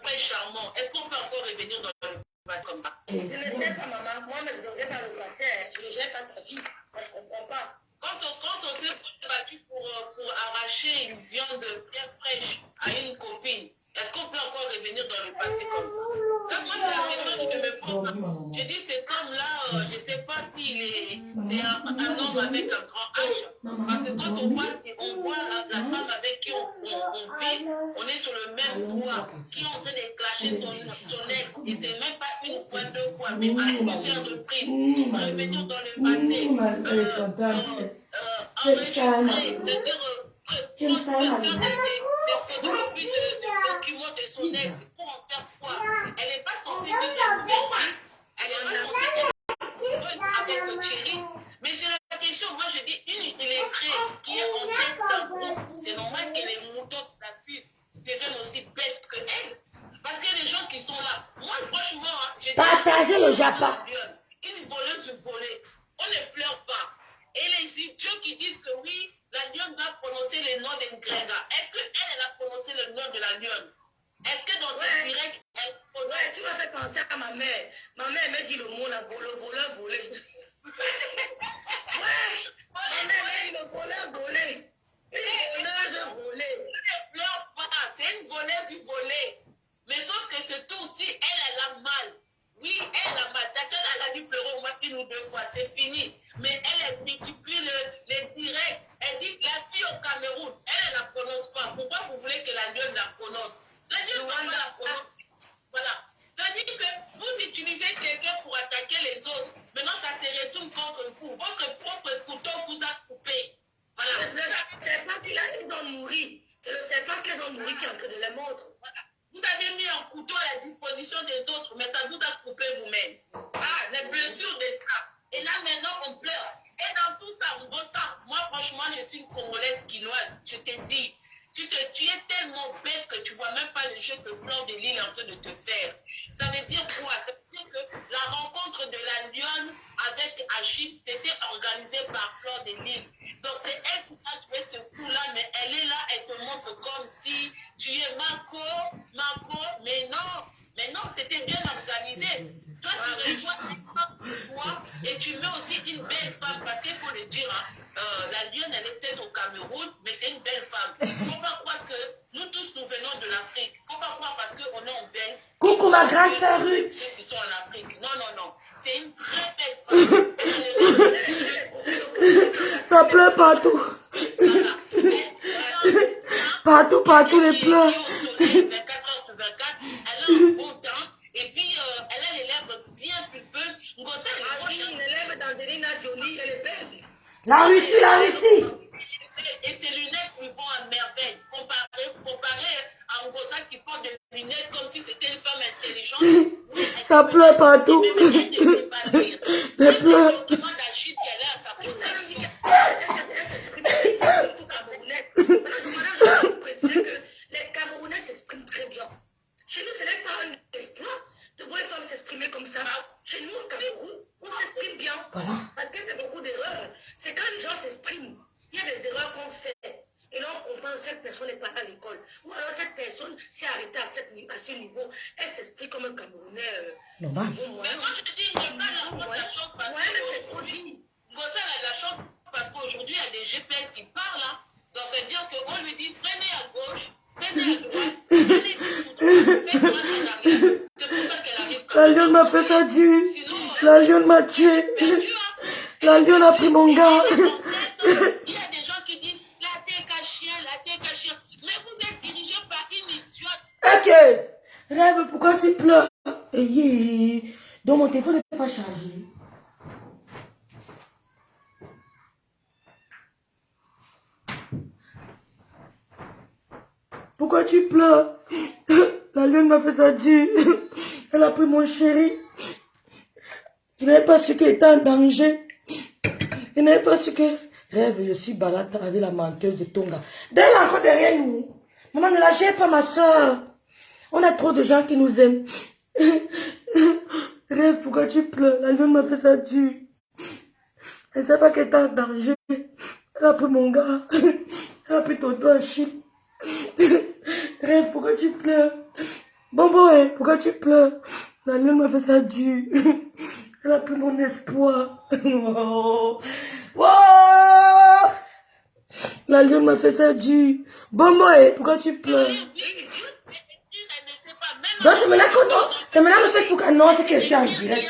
très charmant. Est-ce qu'on peut encore revenir dans le passé comme ça? Je ne sais pas, maman. Moi, mais je ne reviens pas le passé. Je ne gère pas ta vie. Moi, je ne comprends pas. Quand on s'est battu pour arracher une viande bien fraîche à une copine, est-ce qu'on peut encore revenir dans le passé comme ça? Ça, moi, c'est la question que je me pose. Je dis, c'est comme là, je ne sais pas c'est un homme avec un grand H. Parce que quand on voit la femme avec qui on vit, on est sur le même toit, qui est en train de clasher son ex. Et c'est même pas une fois, deux fois, mais à plusieurs reprises. Revenir dans le passé. Enregistrer, c'est-à-dire faire des photocopies de documents de son ex pour en faire quoi? Elle n'est pas censée vivre la nouvelle vie, elle n'est pas censée être heureuse avec Thierry. Mais c'est la question, moi je dis, une illettrée qui est en tête d'un groupe, c'est normal que les moutons de la suite deviennent aussi bêtes que elle. Parce qu'il y a des gens qui sont là. Moi, franchement, j'ai partagez le Japon. Une voleuse volée, on ne pleure pas. Et les idiots qui disent que oui, la lionne va prononcer le nom d'Ingrega. Est-ce qu'elle a prononcé le nom de la lionne? Est-ce que dans ce direct, elle prononce? Ouais, tu m'as fait penser à ma mère. Ma mère m'a dit le mot, la voleur volé. Ouais, ma mère m'a dit le voleur volé. Une voleuse volée. Ne pleure pas, c'est une voleuse volée. Mais sauf que ce tour-ci, elle a mal. Oui, elle a mal. Tatiana, elle a dû pleurer au moins une ou deux fois, c'est fini. Mais elle multiplie les directs. Elle dit la fille au Cameroun, elle ne la prononce pas. Pourquoi vous voulez que la lionne la prononce? La lionne ne va pas la prononcer. Voilà. Ça dit que vous utilisez quelqu'un pour attaquer les autres. Maintenant, ça se retourne contre vous. Votre propre couteau vous a coupé. Voilà. Le serpent qu'ils ont nourri. C'est le serpent qu'ils ont nourri qui est en train de les mordre. Voilà. Vous avez mis un couteau à la disposition des autres, mais ça vous a coupé vous-même. Ah, les blessures des ça. Et là, maintenant, on pleure. Et dans tout ça, on voit ça. Moi, franchement, je suis une Congolaise quinoise. Je te dis, tu es tellement bête que tu ne vois même pas le jeu que Fleur de Lille est en train de te faire. Ça veut dire quoi? Ça veut dire que la rencontre de la lionne avec Achille, c'était organisé par Fleur de Lille. Donc, c'est elle qui a joué ce coup-là, mais elle est là, elle te montre comme si tu es Marco, mais non, c'était bien organisé. Toi, tu reçois toi et tu mets aussi une belle femme, parce qu'il faut le dire, hein, la lionne, elle est peut-être au Cameroun, mais c'est une belle femme. Il ne faut pas croire que nous tous, nous venons de l'Afrique. Il ne faut pas croire parce qu'on est en Belgique. Coucou ma grande sœur Ruth. Ceux qui sont en Afrique. Non. C'est une très belle femme. Ça pleut partout. Partout les pleurs. 24 heures sur 24, elle a un bon temps. Et puis, elle a les lèvres bien pulpeuses. Ngossa, elle est les lèvres d'Angelina Jolie, elle est belle. La Russie. Et ses lunettes lui vont à merveille. Comparé à Ngossa qui porte des lunettes comme si c'était une femme intelligente. Ça pleut partout. Les pleurs. Le document d'Achille qui allait à sa possession. Je préciser que les Camerounais s'expriment très bien. Chez nous, ce n'est pas un exploit de voir une femme s'exprimer comme ça. Chez nous, au Cameroun, on s'exprime bien. Voilà. Parce qu'il y a beaucoup d'erreurs. C'est quand les gens s'expriment, il y a des erreurs qu'on fait. Et là, on comprend que cette personne n'est pas à l'école. Ou alors cette personne s'est arrêtée à ce niveau. Elle s'exprime comme un Camerounais. Normal. Mais moi, je te dis, Ngossa a la chance parce parce qu'aujourd'hui, il y a des GPS qui parlent. Hein. Donc, ça veut dire qu'on lui dit, prenez à gauche, prenez à droite, allez tout droit, faites droit en arrière. C'est pour ça qu'elle arrive comme ça. La lionne m'a fait ça Dieu. La lionne m'a tué. La lionne a pris mon gars. Il y a des gens qui disent, la tête à chien. Mais vous êtes dirigé par une idiote. Ok. Rêve, pourquoi tu pleures? Donc mon téléphone n'est pas chargé. Pourquoi tu pleures? La lionne m'a fait ça Dieu. Elle a pris mon chéri. Je n'avais pas su qu'elle était en danger. Je n'avais pas su que... Rêve, je suis balade avec la menteuse de Tonga. D'elle est encore derrière nous. Maman, ne la gère pas, ma soeur. On a trop de gens qui nous aiment. Rêve, pourquoi tu pleures? La lionne m'a fait ça Dieu. Elle ne sait pas qu'elle est en danger. Elle a pris mon gars. Elle a pris ton doigt Achille. Rêve, pourquoi tu pleures? Bonbon, pourquoi tu pleures? La lune m'a fait ça dur. Elle a pris mon espoir. Oh. Oh. La lune m'a fait ça dur. Bonbon, pourquoi tu pleures? Donc c'est maintenant qu'on c'est maintenant le Facebook annonce que je suis en direct.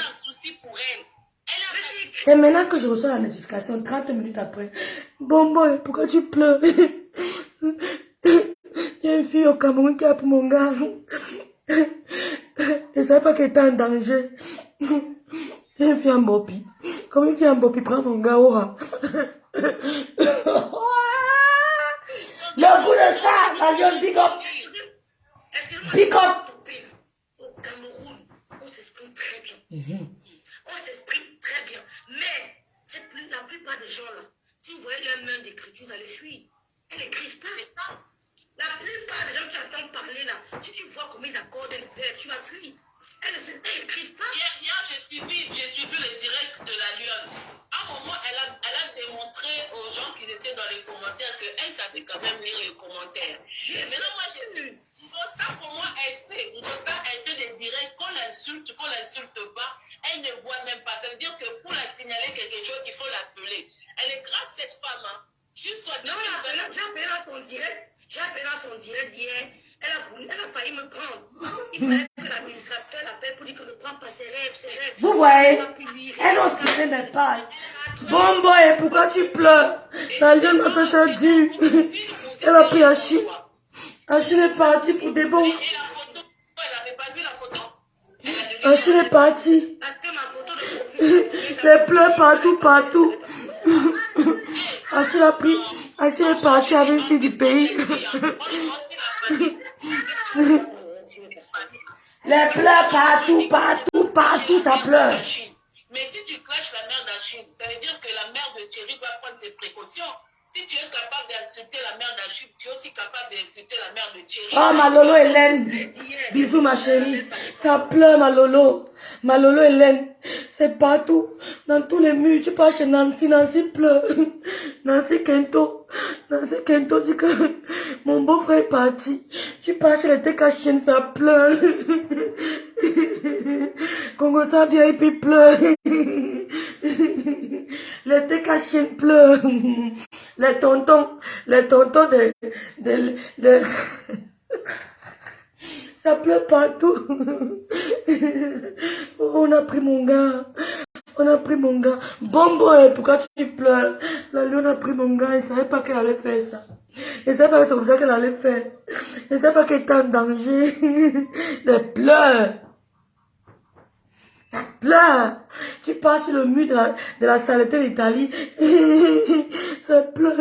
C'est maintenant que je reçois la notification, 30 minutes après. Bonbon, pourquoi tu pleures? Il y a une fille au Cameroun qui a pris mon gars. Je ne savais pas qu'elle était en danger. Il y a une fille en Bopi. Comme une fille en Bopi prend mon gars. Le goût de ça, la lionne, big up. Big up. Au Cameroun, on s'exprime très bien. On s'exprime très bien. Mais la plupart des gens là, si vous voyez leur main d'écriture, vous allez fuir. Elles n'écrivent pas. La plupart des gens que tu entends parler là, si tu vois comment ils accordent les verbes, tu vas fuir. Elles n'écrivent pas. Hier, j'ai suivi le direct de la Lionne. À un moment, elle a démontré aux gens qui étaient dans les commentaires qu'elle savait quand même lire les commentaires. Maintenant, moi, j'ai lu. Ça, pour moi, elle fait des directs. Qu'on l'insulte pas, elle ne voit même pas. Ça veut dire que pour la signaler quelque chose, il faut l'appeler. Elle est grave, cette femme. Hein. Juste soit non, j'ai appelé à son direct. J'ai appelé à son direct hier. Elle a failli me prendre. Il fallait que l'administrateur l'appelle pour dire que ne prend pas ses rêves. Vous voyez, elles ont signé mes pages. Bon boy, pourquoi tu pleures? La lionne m'a fait ça dur. Elle a pris Achille. Achille est parti pour des bons. Et la photo, elle n'avait pas vu la photo? Achille est parti. Parce que ma photo de profil. Les pleurs partout. Achille est parti avec une fille du pays. Les pleurs partout, ça pleure. Mais si tu clashes la mère d'Achille, ça veut dire que la mère de Thierry va prendre ses précautions. Si tu es capable d'insulter la mère d'Achille, tu es aussi capable d'insulter la mère de Thierry. Oh, ma Lolo Hélène. Bisous, ma chérie. Ça pleure, ma Lolo. Ma Lolo Hélène. C'est partout. Dans tous les murs. Tu pars chez Nancy. Nancy pleure. Nancy Kento dit que mon beau-frère est parti. Tu pars chez les Tekachien, ça pleure. Congo, ça vient et puis pleure. Les Tekachien pleurent. Les tontons de ça pleure partout. Oh, on a pris mon gars. Bonbon, pourquoi tu pleures? La lionne a pris mon gars, elle ne savait pas qu'elle allait faire ça. Elle ne savait pas que c'est comme ça qu'elle allait faire. Elle ne savait pas qu'elle était en danger. Elle pleure. Ça pleure. Tu passes sur le mur de la saleté d'Italie. Ça pleure.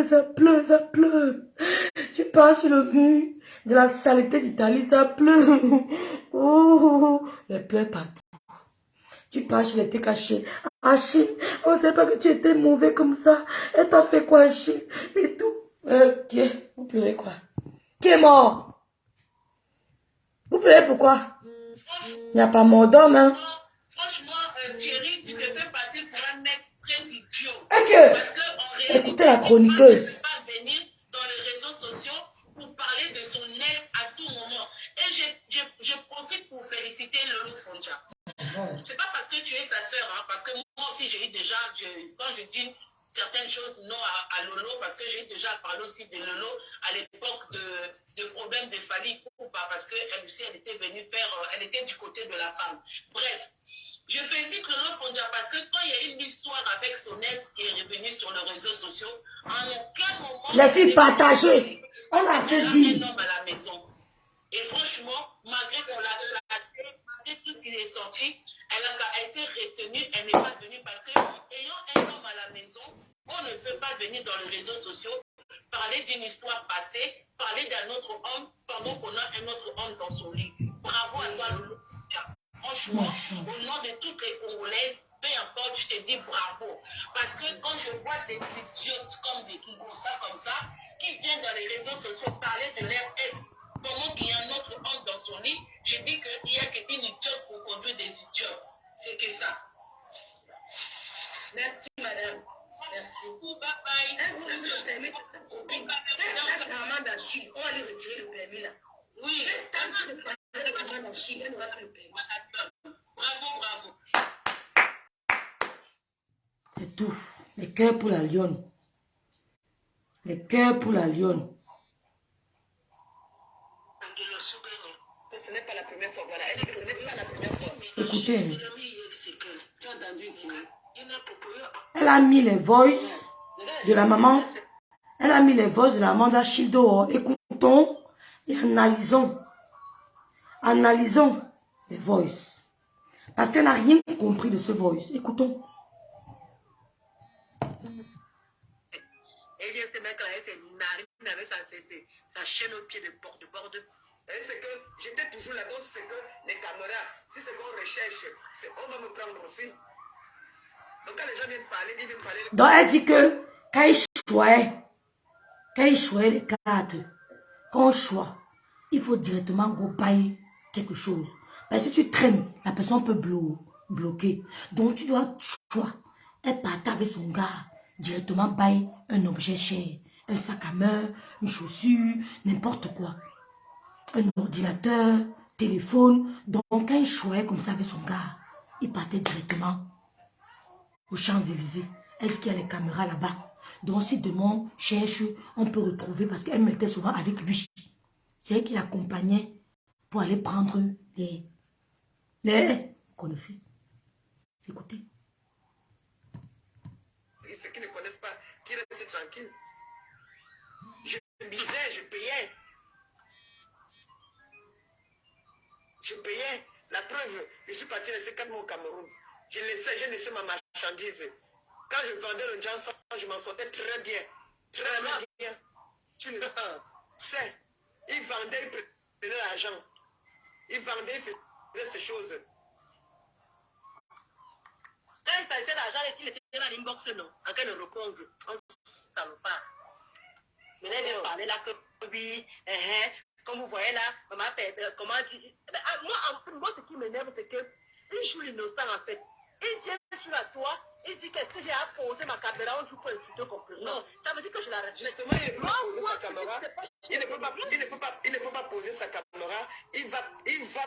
Tu passes sur le mur de la saleté d'Italie, ça pleure. Oh, elle pleure partout. Tu passes, il était caché. Achille, on ne sait pas que tu étais mauvais comme ça. Elle t'a fait quoi, Achille? Et tout. Ok, vous pleurez quoi? Qui est mort? Vous pleurez pourquoi? Il n'y a pas mort d'homme, hein? Franchement, Thierry, tu te fais passer pour un mec très idiot. Ok. Parce que, en réalité, écoutez la chroniqueuse. Il ne peut pas venir dans les réseaux sociaux pour parler de son ex à tout moment. Et je profite pour féliciter Lolo Fonja. C'est pas parce que tu es sa sœur, hein, parce que moi aussi j'ai eu déjà, quand je dis certaines choses non à Lolo, parce que j'ai déjà parlé aussi de Lolo à l'époque de problèmes de famille ou pas, parce qu'elle aussi elle était venue faire, elle était du côté de la femme. Bref, je félicite Lolo Fonja parce que quand il y a eu une histoire avec son ex qui est revenue sur les réseaux sociaux, en aucun moment... Les filles partagées, on a fait dire. Un homme à la maison. Et franchement, malgré qu'on l'a tout ce qui est sorti, elle s'est retenue, elle n'est pas venue parce que ayant un homme à la maison, on ne peut pas venir dans les réseaux sociaux, parler d'une histoire passée, parler d'un autre homme pendant qu'on a un autre homme dans son lit. Bravo à toi, Lolo. Franchement, au nom de toutes les Congolaises, peu importe, je te dis bravo. Parce que quand je vois des idiotes comme des Kingosa comme ça, qui viennent dans les réseaux sociaux parler de leur ex, pendant qu'il y a un autre homme dans son lit, je dis qu'il n'y a qu'une idiote pour conduire des idiotes. C'est que ça. Merci, madame. Merci. Bye bye. Elle vous laisse le permis de sa copine. Elle lâche la maman d'Achille. On va lui retirer le permis là. Oui. Elle tente de parler de camarade en Chine, elle n'aura plus le permis. Bravo, bravo. C'est tout. Les cœurs pour la lionne. Les cœurs pour la lionne. Ce n'est pas la première fois, voilà. Elle dit que ce n'est pas la première fois. Écoutez. Tu as entendu ici. Elle a mis les voices de la maman. Elle a mis les voices de la maman d'Achille dehors. Écoutons et analysons. Analysons les voices. Parce qu'elle n'a rien compris de ce voice. Écoutons. Elle vient ce mec-là, elle s'est narine avec sa chaîne au pied de borde. Et c'est que j'étais toujours là-bas, c'est que les caméras, si c'est qu'on recherche, on va me prendre aussi. Donc quand les gens viennent parler, ils viennent parler. Donc elle dit que quand il choisit les cartes, quand on choisit, il faut directement go buy quelque chose. Parce que si tu traînes, la personne peut bloquer. Donc tu dois choisir. Elle part avec son gars, directement buy un objet cher, un sac à main, une chaussure, n'importe quoi. Un ordinateur, téléphone. Donc quand il choisit comme ça avec son gars, il partait directement aux Champs-Élysées. Elle dit qu'il y a les caméras là-bas. Donc si demain cherche, on peut retrouver parce qu'elle mettait souvent avec lui. C'est elle qui l'accompagnait pour aller prendre les... Vous connaissez? Écoutez. Et ceux qui ne connaissent pas, qui restent tranquilles. Je misais, je payais. Je payais. La preuve, je suis parti laisser 4 mois au Cameroun. J'ai laissé ma marchandise. Quand je vendais le Janssen, je m'en sortais très bien. Très bien. Tu le sais. Ils vendaient, ils prenaient l'argent. Ils vendaient, ils faisaient ces choses. Quand il s'agissait d'argent, il était dans l'inbox, non? En cas de repos, on ne savait pas. Mais là, il vient parler là que oui, comme vous voyez là, comment dire. Moi, ce qui m'énerve, c'est qu'il joue l'innocent en fait. Il vient sur la toit, il dit qu'est-ce que j'ai à poser ma caméra, on joue pour insulter comme président. Non, ça veut dire que je la respecte. Justement, il ne peut pas poser sa caméra. Il ne peut pas poser sa caméra. Il va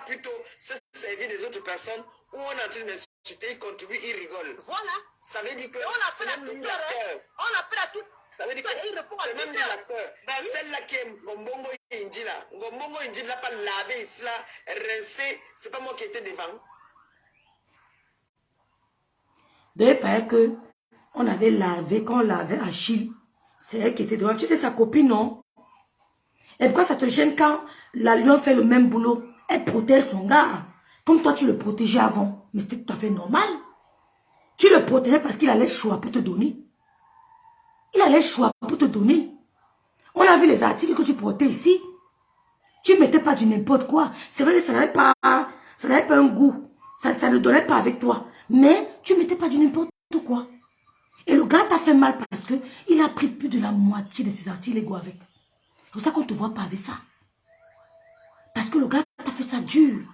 plutôt se servir des autres personnes où on est en train de m'insulter, il contribue, il rigole. Voilà. Ça veut dire que c'est même lui l'acteur. On appelle à tout. Ça veut dire que c'est même lui l'acteur. Celle-là qui est Ngombongo Indi là. Ngombongo Indi l'a pas lavé ici là, rincé. C'est pas moi qui étais devant. De paraît que on avait lavé, quand on lavait Achille, c'est elle qui était devant. Tu étais sa copine, non? Et pourquoi ça te gêne quand la lionne fait le même boulot? Elle protège son gars. Comme toi, tu le protégeais avant. Mais c'était tout à fait normal. Tu le protégeais parce qu'il allait choix pour te donner. Il allait choix pour te donner. On a vu les articles que tu portais ici. Tu ne mettais pas du n'importe quoi. C'est vrai que ça n'avait pas un goût. Ça ne donnait pas avec toi. Mais tu ne mettais pas du n'importe quoi. Et le gars t'a fait mal parce qu'il a pris plus de la moitié de ses articles légaux avec. C'est pour ça qu'on ne te voit pas avec ça. Parce que le gars t'a fait ça dur.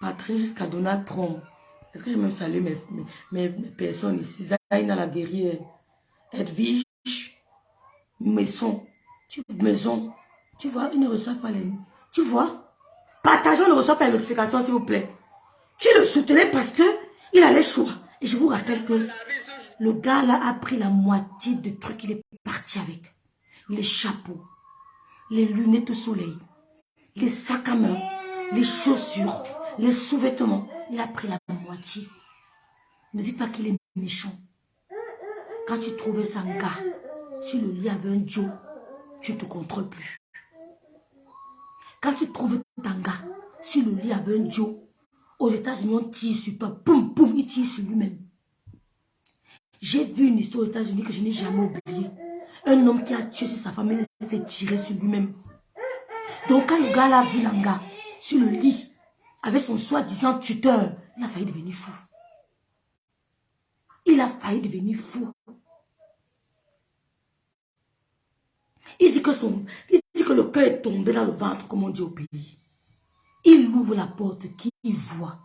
Patrick jusqu'à Donald Trump. Est-ce que j'ai même salué mes personnes ici? Zaina la guerrière. Edwige. Maison. Maison. Tu vois, ils ne reçoivent pas les... Tu vois? Partageons, ne reçoit pas les notifications, s'il vous plaît. Tu le soutenais parce que il allait choix. Et je vous rappelle que le gars là a pris la moitié de trucs qu'il est parti avec. Les chapeaux, les lunettes au soleil, les sacs à main, les chaussures, les sous-vêtements. Il a pris la moitié. Ne dites pas qu'il est méchant. Quand tu trouvais ça, un gars, sur le lit avec un Joe, tu ne te contrôles plus. Quand tu trouves un gars sur le lit avec un Joe, aux États-Unis, on tire sur toi. Boum, boum, il tire sur lui-même. J'ai vu une histoire aux États-Unis que je n'ai jamais oubliée. Un homme qui a tué sur sa famille s'est tiré sur lui-même. Donc quand le gars l'a vu un gars sur le lit, avec son soi-disant tuteur, il a failli devenir fou. Il a failli devenir fou. Il dit que le cœur est tombé dans le ventre, comme on dit au pays. Il ouvre la porte, qui il voit?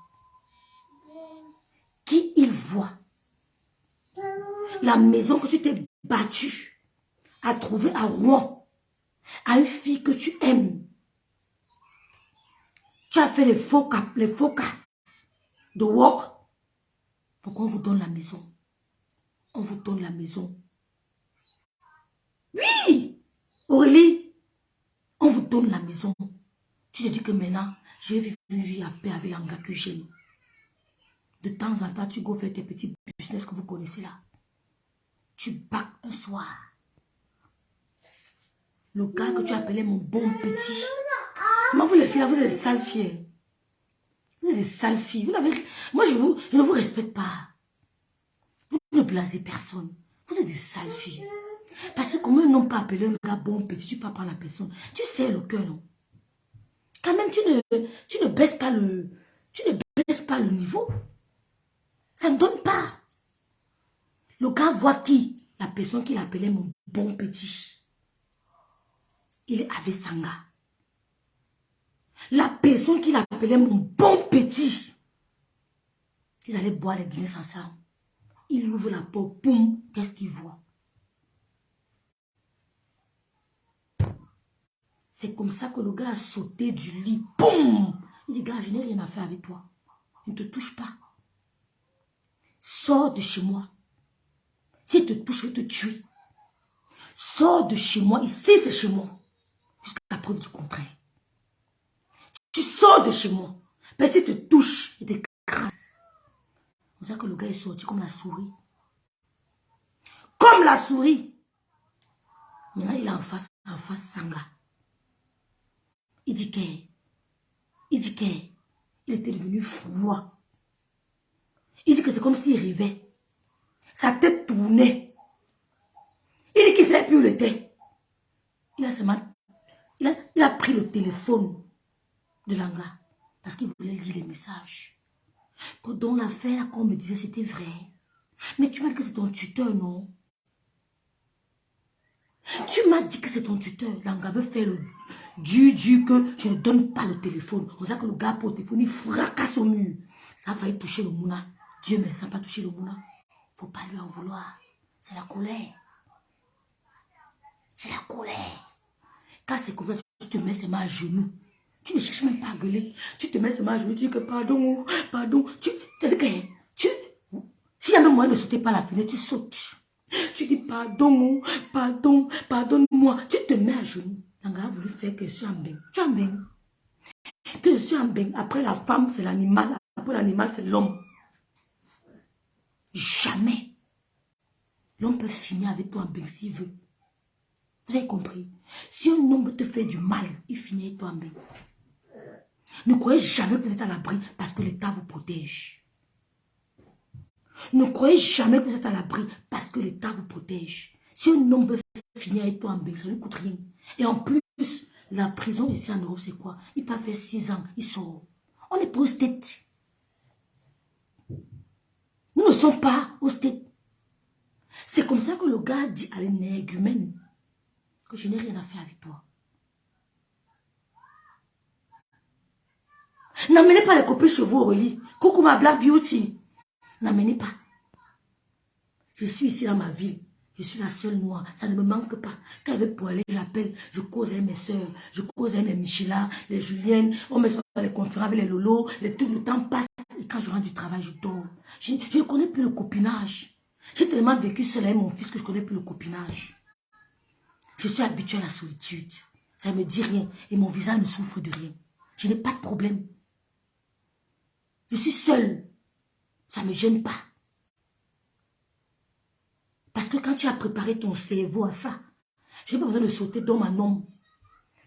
Qui il voit? La maison que tu t'es battu à trouver à Rouen. à une fille que tu aimes. Tu as fait les faux cas de work. Pourquoi on vous donne la maison? On vous donne la maison. Oui, Aurélie, on vous donne la maison. Tu te dis que maintenant, je vais vivre une vie à paix avec l'anga que j'aime. De temps en temps, tu go faire tes petits business que vous connaissez là. Tu bacs un soir. Le gars que tu appelais mon bon petit. Comment vous les filles là, vous êtes des sales filles. Vous êtes des sales filles. Moi, je ne vous respecte pas. Vous ne blasez personne. Vous êtes des sales filles. Parce que comment ils n'ont pas appelé un gars bon petit, tu peux pas prendre la personne. Tu sais le cœur, non? Quand même, tu ne baisses pas le niveau. Ça ne donne pas. Le gars voit qui? La personne qu'il appelait mon bon petit. Il est avec Sanga. La personne qu'il appelait mon bon petit. Ils allaient boire les Guinness ensemble. Il ouvre la porte, boum, qu'est-ce qu'il voit? C'est comme ça que le gars a sauté du lit, boum! Il dit, gars, je n'ai rien à faire avec toi. Ne te touche pas. Sors de chez moi. S'il te touche, je vais te tuer. Sors de chez moi. Ici, c'est chez moi. Jusqu'à preuve du contraire. Tu sors de chez moi. Mais s'il te touche, il t'écrase. C'est pour ça que le gars est sorti comme la souris. Comme la souris. Maintenant, il est en face Sanga. Il dit qu'il était devenu froid. Il dit que c'est comme s'il rêvait. Sa tête tournait. Il dit qu'il ne savait plus où il était. Il a pris le téléphone de Langa parce qu'il voulait lire les messages. Que dans l'affaire qu'on me disait, c'était vrai. Mais tu m'as dit que c'est ton tuteur, non? Tu m'as dit que c'est ton tuteur. Langa veut faire le du que je ne donne pas le téléphone. On sait que le gars pour le téléphone, il fracasse au mur. Ça a failli toucher le mouna. Dieu merci, ça n'a pas touché le mouna. Il ne faut pas lui en vouloir. C'est la colère. C'est la colère. Quand c'est comme ça, tu te mets ses mains à genoux. Tu ne cherches même pas à gueuler. Tu te mets ses mains à genoux, tu dis que pardon, pardon. S'il y a même moyen de sauter par la fenêtre, tu sautes. Tu dis pardon, pardon, pardonne-moi. Tu te mets à genoux. Langa a voulu faire que je suis en bain. Tu es en bain. Que je suis en bain. Après la femme, c'est l'animal. Après l'animal, c'est l'homme. Jamais. L'homme peut finir avec toi en bain s'il veut. Vous avez compris? Si un homme te fait du mal, il finit avec toi en bain. Ne croyez jamais que vous êtes à l'abri parce que l'État vous protège. Ne croyez jamais que vous êtes à l'abri parce que l'État vous protège. Si un homme veut finir avec toi en bain, ça ne lui coûte rien. Et en plus, la prison ici en Europe, c'est quoi? Il peut faire 6 ans, il sort. On n'est pas au state. Nous ne sommes pas au state. C'est comme ça que le gars dit à l'énergumène que je n'ai rien à faire avec toi. N'amenez pas les copains chez vous, Aurélie. Coucou ma Black Beauty. N'amenez pas. Je suis ici dans ma ville. Je suis la seule noire. Ça ne me manque pas. Quand elle veut pour aller, j'appelle. Je cause avec mes soeurs. Je cause avec mes Michela, les Juliennes. On me soit dans les conférences avec les Lolo. Le temps passe. Et quand je rentre du travail, je dors. Je ne connais plus le copinage. J'ai tellement vécu seul avec mon fils que je ne connais plus le copinage. Je suis habituée à la solitude. Ça ne me dit rien. Et mon visage ne souffre de rien. Je n'ai pas de problème. Je suis seule. Ça ne me gêne pas. Parce que quand tu as préparé ton cerveau à ça, je n'ai pas besoin de sauter d'homme en homme.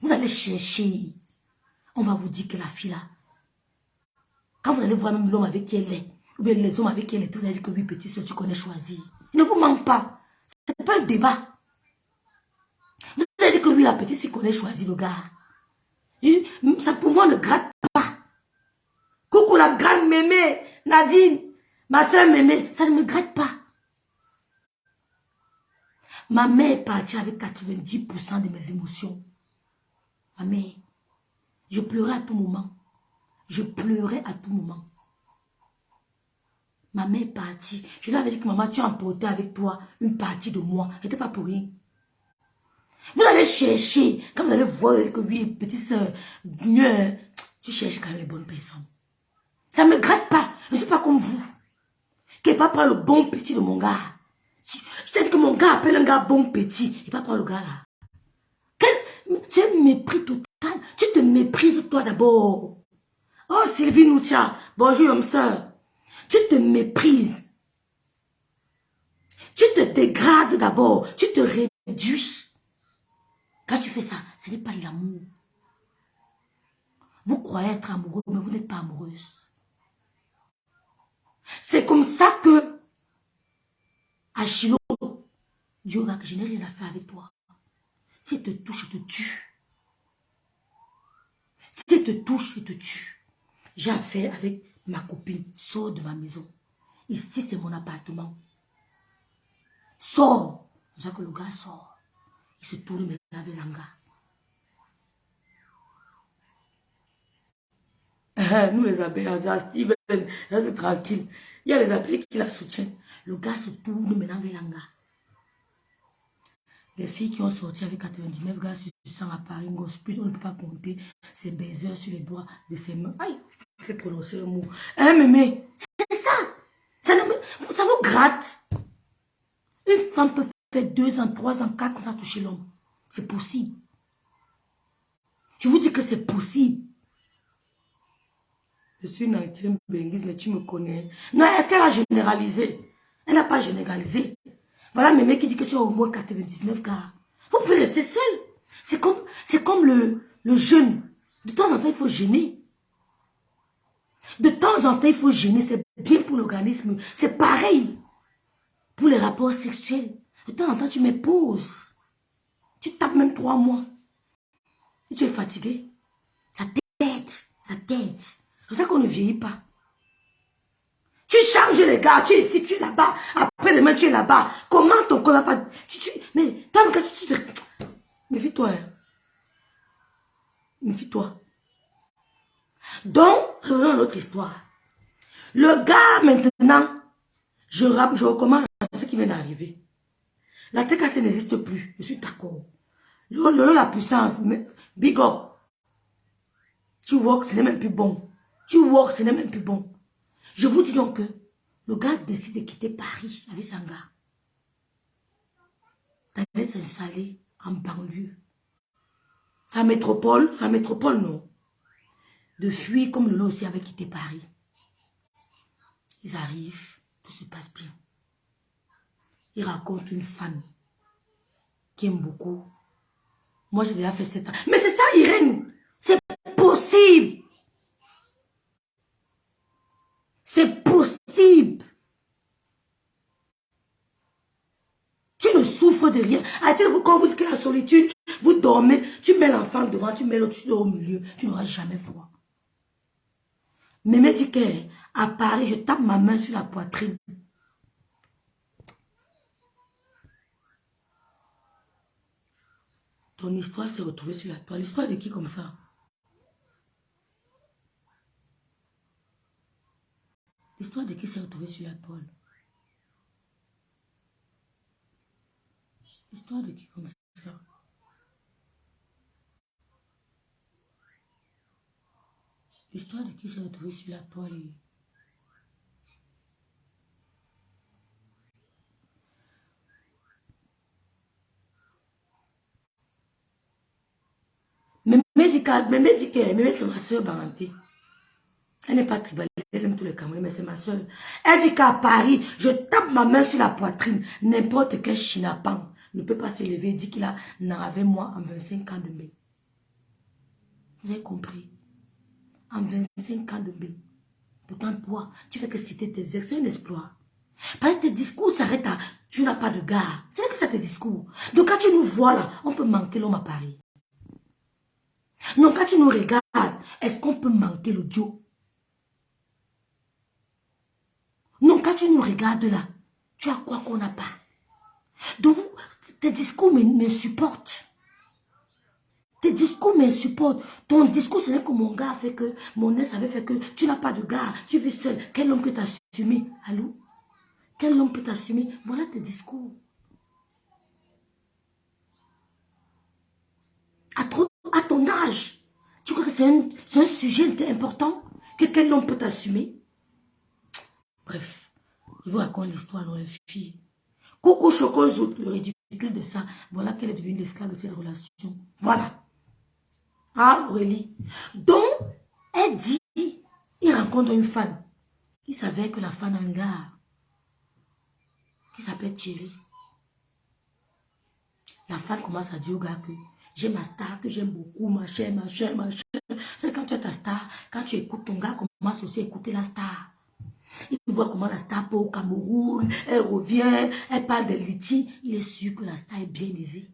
Vous allez chercher. On va vous dire que la fille là, quand vous allez voir même l'homme avec qui elle est, ou bien les hommes avec qui elle est, vous allez dire que oui, petit soeur, tu connais choisir. Il ne vous manque pas. Ce n'est pas un débat. Vous allez dire que lui, la petite, s'il connaît choisir le gars. Ça pour moi ne gratte pas. Coucou la grande mémé, Nadine, ma soeur mémé, ça ne me gratte pas. Ma mère est partie avec 90% de mes émotions. Ma mère, je pleurais à tout moment. Je pleurais à tout moment. Ma mère est partie. Je lui avais dit que maman, tu as emporté avec toi une partie de moi. Je n'étais pas pour rien. Vous allez chercher, quand vous allez voir que oui, petite soeur, mieux, tu cherches quand même les bonnes personnes. Ça ne me gratte pas. Je ne suis pas comme vous. Qui ne pas prendre le bon petit de mon gars. Je t'ai dit que mon gars appelle un gars bon petit. Il ne va pas prendre le gars là. C'est un mépris total. Tu te méprises toi d'abord. Oh Sylvie Noucha, bonjour homme soeur. Tu te méprises. Tu te dégrades d'abord. Tu te réduis. Quand tu fais ça, ce n'est pas de l'amour. Vous croyez être amoureux, mais vous n'êtes pas amoureuse. C'est comme ça que à Chilo, Dieu que je n'ai rien à faire avec toi. Si elle te touche, elle te tue. Si elle te touche, elle te tue. J'ai affaire avec ma copine. Sors de ma maison. Ici, c'est mon appartement. Sors. C'est ça que le gars sort. Il se tourne, mais il avait l'anga. Nous les abeilles, on dit à Steven, là c'est tranquille. Il y a les abeilles qui la soutiennent. Le gars se tourne maintenant avec l'anga. Les filles qui ont sorti avec 99 gars sur 100 à Paris, on ne peut pas compter ses baisers sur les doigts de ses mains. Aïe, je fais prononcer le mot. Hein, mémé, c'est ça. Ça vous gratte. Une femme peut faire 2 ans, 3 ans, 4 ans sans toucher l'homme. C'est possible. Je vous dis que c'est possible. Je suis une ancienne benguise, mais tu me connais. Non, est-ce qu'elle a généralisé? Elle n'a pas généralisé. Voilà mes mecs qui disent que tu as au moins 99 gars. Vous pouvez rester seul. C'est comme le jeûne. De temps en temps, il faut gêner. De temps en temps, il faut gêner. C'est bien pour l'organisme. C'est pareil pour les rapports sexuels. De temps en temps, tu mets pause. Tu tapes même 3 mois. Si tu es fatigué, ça t'aide. Ça t'aide. C'est pour ça qu'on ne vieillit pas. Tu changes les gars, tu es ici, tu es là-bas. Après demain, tu es là-bas. Comment ton corps va pas... Mais toi, quand tu te... Méfie-toi. Hein. Méfie-toi. Donc, revenons à notre histoire. Le gars, maintenant, je recommence à ce qui vient d'arriver. La TKC n'existe plus. Je suis d'accord. La puissance, big up. Tu walk, ce n'est même plus bon. Tu walk, ce n'est même plus bon. Je vous dis donc que le gars décide de quitter Paris avec son gars. D'aller s'installer en banlieue. Sa métropole non. De fuir comme Lolo aussi avait quitté Paris. Ils arrivent, tout se passe bien. Il raconte une femme qui aime beaucoup. Moi, j'ai déjà fait 7 ans. Mais c'est ça, Irène. C'est possible. C'est possible. Tu ne souffres de rien. Arrêtez-vous quand vous dites que la solitude, vous dormez, tu mets l'enfant devant, tu mets l'autre au milieu, tu n'auras jamais froid. Mémé dit qu'à Paris, je tape ma main sur la poitrine. Ton histoire s'est retrouvée sur la toile. L'histoire de qui comme ça? L'histoire de qui s'est retrouvée sur la toile? L'histoire de qui comme ça? L'histoire de qui s'est retrouvée sur la toile? Mémé dit que c'est ma soeur Baranté. Elle n'est pas tribaliste, elle aime tous les Camerounais, mais c'est ma soeur. Elle dit qu'à Paris, je tape ma main sur la poitrine. N'importe quel chinapan ne peut pas se lever et dire qu'il n'en avait moi en 25 ans de bain. Vous avez compris? En 25 ans de bain. Pourtant, toi, tu fais que citer tes ex, c'est un exploit. Parce que tes discours s'arrêtent à tu n'as pas de gars. C'est que ça tes discours. Donc quand tu nous vois là, on peut manquer l'homme à Paris. Non, quand tu nous regardes, est-ce qu'on peut manquer le Dieu? Non, quand tu nous regardes là, tu as quoi qu'on n'a pas. Donc, tes discours m'insupportent. Tes discours m'insupportent. Ton discours, ce n'est que mon gars a fait que, mon ex avait fait que, tu n'as pas de gars, tu vis seul. Quel homme peut t'assumer? Allô? Quel homme peut t'assumer? Voilà tes discours. à ton âge. Tu crois que c'est un sujet important que quel homme peut t'assumer? Bref, je vous raconte l'histoire dans les filles. Coco Chocozo, le ridicule de ça, voilà qu'elle est devenue l'esclave de cette relation. Voilà. Ah, Aurélie. Donc, elle dit, il rencontre une femme. Il savait que la femme a un gars qui s'appelle Thierry. La femme commence à dire au gars que j'ai ma star, que j'aime beaucoup, machin. C'est quand tu as ta star, quand tu écoutes ton gars, commence aussi à écouter la star. Il voit comment la star part au Cameroun, elle revient, elle parle de Liti. Il est sûr que la star est bien aisée.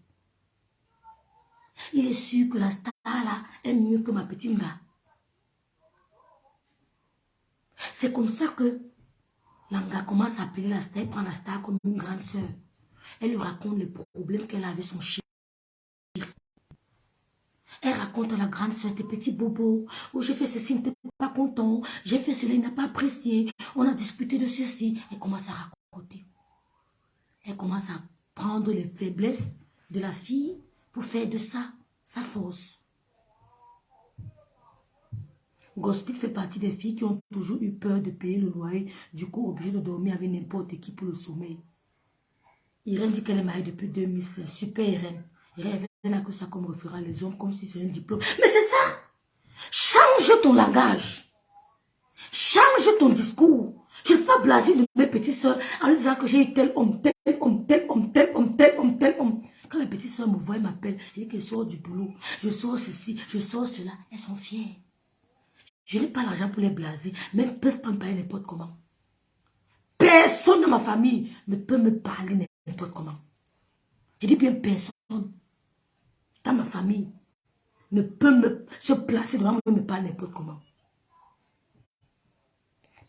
Il est sûr que la star là est mieux que ma petite gars. C'est comme ça que l'anga commence à appeler la star, elle prend la star comme une grande sœur. Elle lui raconte les problèmes qu'elle a avec son chien. Elle raconte à la grande sœur des petits bobos. Oh, j'ai fait ceci, il n'était pas content. J'ai fait cela, il n'a pas apprécié. On a discuté de ceci. Elle commence à raconter. Elle commence à prendre les faiblesses de la fille pour faire de ça sa force. Gospel fait partie des filles qui ont toujours eu peur de payer le loyer. Du coup, obligée de dormir avec n'importe qui pour le sommeil. Irène dit qu'elle est mariée depuis 2016. Super Irène. Irène n'a que ça comme référent les hommes, comme si c'est un diplôme. Mais c'est ça! Change ton langage. Change ton discours. Je ne vais pas blaser de mes petites soeurs en lui disant que j'ai eu tel homme, tel homme, tel homme, tel homme, tel homme, tel homme. Quand mes petites soeurs me voient, elles m'appellent, elles disent qu'elles sortent du boulot. Je sors ceci, je sors cela. Elles sont fières. Je n'ai pas l'argent pour les blaser, mais elles ne peuvent pas me parler n'importe comment. Personne dans ma famille ne peut me parler n'importe comment. Je dis bien personne dans ma famille ne peut se placer devant moi et me parler n'importe comment.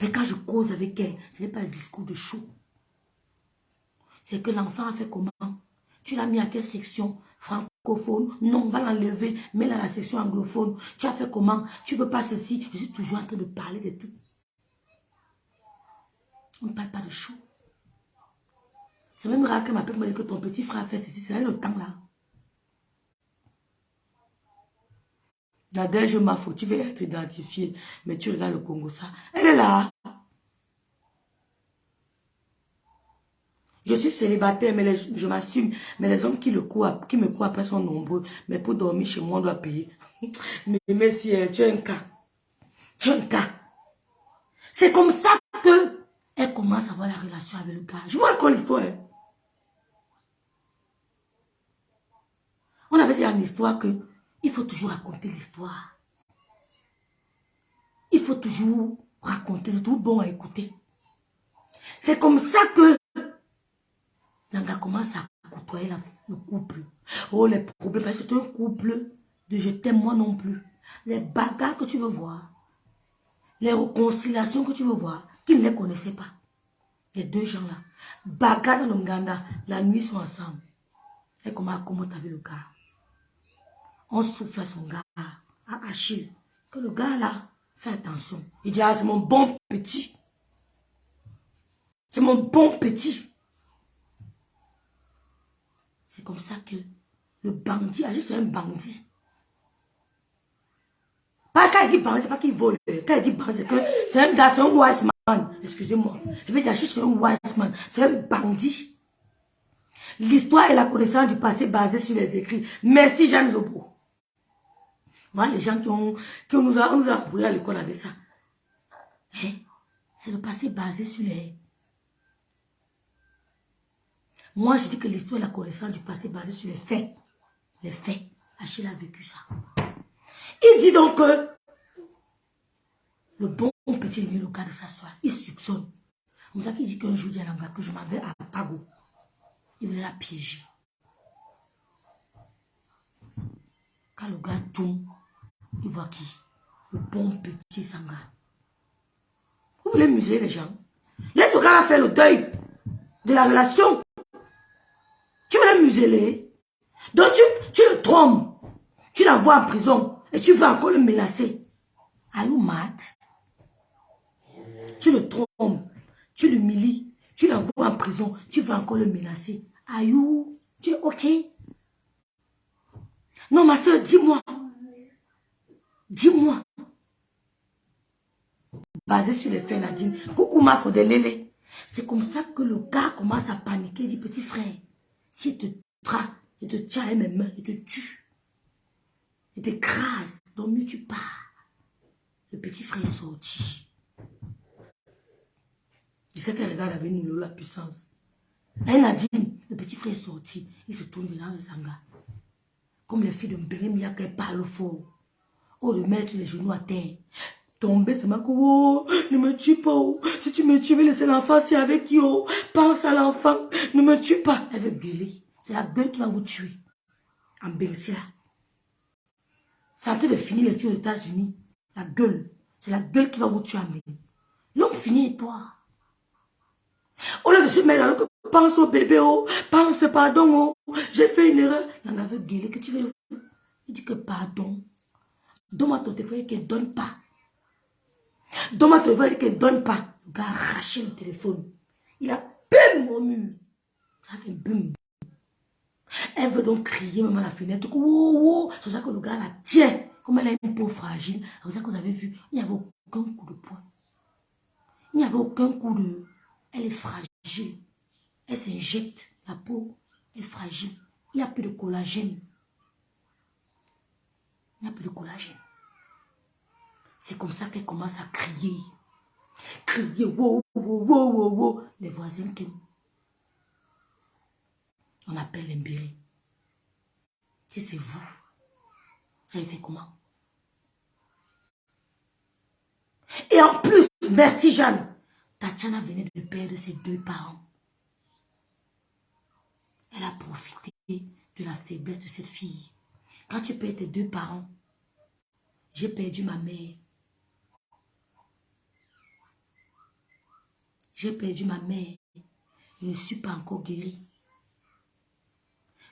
Mais quand je cause avec elle, ce n'est pas le discours de chou. C'est que l'enfant a fait comment? Tu l'as mis à quelle section? Francophone? Non, on va l'enlever, mets-la à la section anglophone. Tu as fait comment? Tu ne veux pas ceci? Je suis toujours en train de parler de tout. On ne parle pas de chou. C'est même rare qu'elle m'appelle pour me dire que ton petit frère a fait ceci. C'est le temps là. Nadège Mafo, tu veux être identifié, mais tu regardes le Congo, ça. Elle est là. Je suis célibataire, mais je m'assume. Mais les hommes qui me courent après sont nombreux. Mais pour dormir chez moi, on doit payer. Mais si tu as un cas. Tu as un cas. C'est comme ça que elle commence à avoir la relation avec le gars. Je vous raconte l'histoire. Hein. On avait dit une histoire que il faut toujours raconter l'histoire. Il faut toujours raconter. C'est tout bon à écouter. C'est comme ça que Nanga commence à côtoyer le couple. Oh, les problèmes, parce que c'est un couple de je t'aime moi non plus. Les bagarres que tu veux voir, les réconciliations que tu veux voir, qu'ils ne les connaissaient pas. Les deux gens-là. Bagarre dans l'Onganda, la nuit ils sont ensemble. Et comment avec le gars. On souffle à son gars, à Achille, que le gars là, fait attention. Il dit, ah, c'est mon bon petit. C'est mon bon petit. C'est comme ça que le bandit agit sur un bandit. Pas quand il dit bandit, c'est pas qu'il vole. Quand il dit bandit, c'est que c'est un gars, c'est un wise man. Excusez-moi. Je vais dire agir sur un wise man. C'est un bandit. L'histoire et la connaissance du passé basée sur les écrits. Merci Jeanne Zobo. Voilà les gens qui nous a appris à l'école avec ça. Hein? C'est le passé basé sur les... Moi, je dis que l'histoire et la connaissance du passé basée sur les faits. Les faits. Achille a vécu ça. Il dit donc que le bon petit est venu le cas de s'asseoir. Il soupçonne. C'est ça qu'il dit qu'un jour, il y a un gars que je m'avais à Pago. Il voulait la piéger. Quand le gars tourne, il voit qui? Le bon petit Sanga. Vous voulez museler les gens? Laisse le gars faire le deuil de la relation. Tu veux le museler. Donc tu le trompes. Tu l'envoies en prison. Et tu veux encore le menacer. Are you mad? Tu le trompes. Tu l'humilies. Tu l'envoies en prison. Tu veux encore le menacer. Are you? Tu es ok? Non, ma soeur, dis-moi. Dis-moi. Basé sur les faits, Nadine. Coucou, ma Fodelele. C'est comme ça que le gars commence à paniquer. Il dit, petit frère, si il te traque, il te tient à mes mains, il te tue. Il t'écrase. Donc mieux tu pars. Le petit frère est sorti. Je sais qu'elle regarde avec nous la puissance. Elle a dit, le petit frère est sorti. Il se tourne vers le Zanga. Comme les filles de Mbéremia qu'elle parle fort. Oh, de mettre les genoux à terre. Tomber, c'est ma oh, ne me tue pas. Oh. Si tu me tues, je vais laisser l'enfant, c'est avec qui. Oh. Pense à l'enfant, ne me tue pas. Elle veut gueuler. C'est la gueule qui va vous tuer. En Bersia. C'est en train de finir les filles aux États-Unis. La gueule. C'est la gueule qui va vous tuer en Bersia. L'homme finit et toi. Au lieu de se mettre dans le pense au bébé, oh, pense pardon, oh, j'ai fait une erreur. Il en avait gueulé que tu veux. Il dit que pardon. Donne-moi ton téléphone qu'elle ne donne pas. Donne-moi ton téléphone qu'elle ne donne pas. Le gars a arraché le téléphone. Il a bim au mur. Ça fait bim. Elle veut donc crier même à la fenêtre. Oh, oh. C'est ça que le gars la tient. Comme elle a une peau fragile. C'est pour ça que vous avez vu, il n'y avait aucun coup de poing. Il n'y avait aucun coup de... Elle est fragile. Elle s'injecte. La peau est fragile. Il n'y a plus de collagène. Il n'y a plus de collagène. C'est comme ça qu'elle commence à crier. Crier, wow, wow, wow, wow, wow. Les voisins qui... On appelle l'embéré. Si c'est vous, ça fait comment? Et en plus, merci Jeanne, Tatiana venait de perdre ses 2 parents. Elle a profité de la faiblesse de cette fille. Quand tu perds tes 2 parents, j'ai perdu ma mère. J'ai perdu ma mère. Je ne suis pas encore guérie.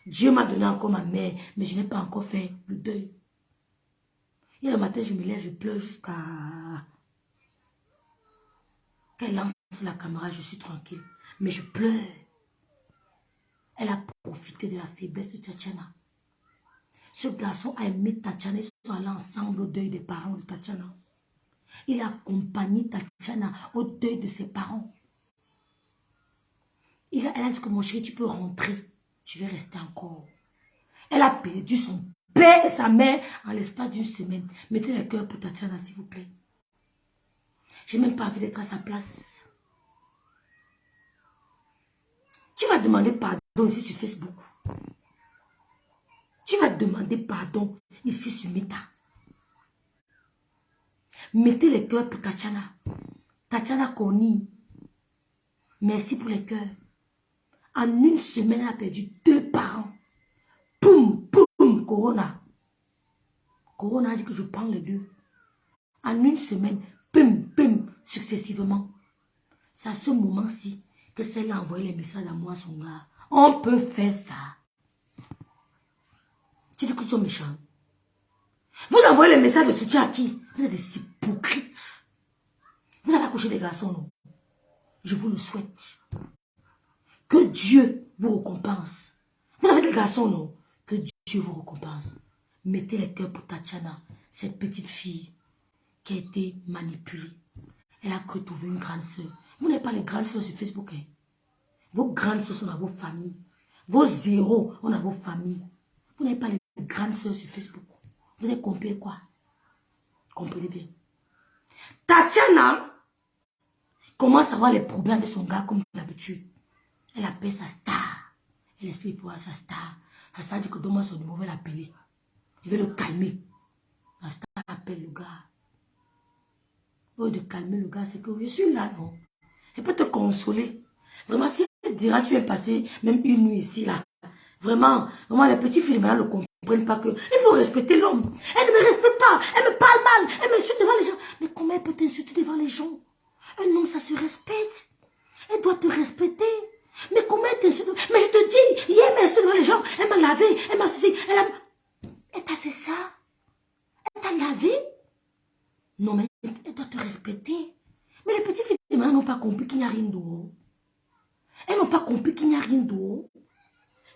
Dieu m'a donné encore ma mère, mais je n'ai pas encore fait le deuil. Et le matin, je me lève, je pleure jusqu'à... Quand elle lance la caméra, je suis tranquille. Mais je pleure. Elle a profité de la faiblesse de Tatiana. Ce garçon a aimé Tatiana. Ils sont allés ensemble au deuil des parents de Tatiana. Il a accompagné Tatiana au deuil de ses parents. Elle a dit que mon chéri, tu peux rentrer. Je vais rester encore. Elle a perdu son père et sa mère en l'espace d'une semaine. Mettez le cœur pour Tatiana, s'il vous plaît. J'ai même pas envie d'être à sa place. Tu vas demander pardon ici sur Facebook. Tu vas demander pardon ici sur Meta. Mettez les cœurs pour Tatiana. Tatiana Koni. Merci pour les cœurs. En une semaine, elle a perdu 2 parents. Poum, poum, Corona. Corona a dit que je prends les 2. En une semaine, pum, pum, successivement. C'est à ce moment-ci que celle a envoyé les messages d'amour à son gars. On peut faire ça. Tu dis que tu es méchant. Vous envoyez les messages de soutien à qui? Vous êtes des hypocrites. Vous avez accouché des garçons, non? Je vous le souhaite. Que Dieu vous récompense. Vous avez des garçons, non? Que Dieu vous récompense. Mettez les cœurs pour Tatiana, cette petite fille qui a été manipulée. Elle a cru trouver une grande soeur. Vous n'avez pas les grandes soeurs sur Facebook. Hein? Vos grandes soeurs sont dans vos familles. Vos zéros sont dans vos familles. Vous n'avez pas les grandes soeurs sur Facebook. Vous avez compris quoi? Comprenez bien. Tatiana commence à avoir les problèmes avec son gars comme d'habitude. Elle appelle sa star. Elle explique pour sa star. La star dit que donne-moi son numéro, elle va l'appeler. Il veut le calmer. La star appelle le gars. Au lieu de calmer le gars, c'est que je suis là, non? Je peux te consoler. Vraiment, si elle dira, tu viens passer même une nuit ici, là. Vraiment, les petits filles maintenant ne comprennent pas que il faut respecter l'homme. Elle ne me respecte pas. Elle me parle mal. Elle m'insulte devant les gens. Mais comment elle peut t'insulter devant les gens? Un homme, ça se respecte. Elle doit te respecter. Mais comment elle t'insulte? Mais je te dis, hier, elle m'insulte devant les gens. Elle m'a lavé. Elle m'a ceci. Elle t'a fait ça? Elle t'a lavé? Non, mais elle doit te respecter. Mais les petites filles maintenant n'ont pas compris qu'il n'y a rien dehors. Elles n'ont pas compris qu'il n'y a rien dehors.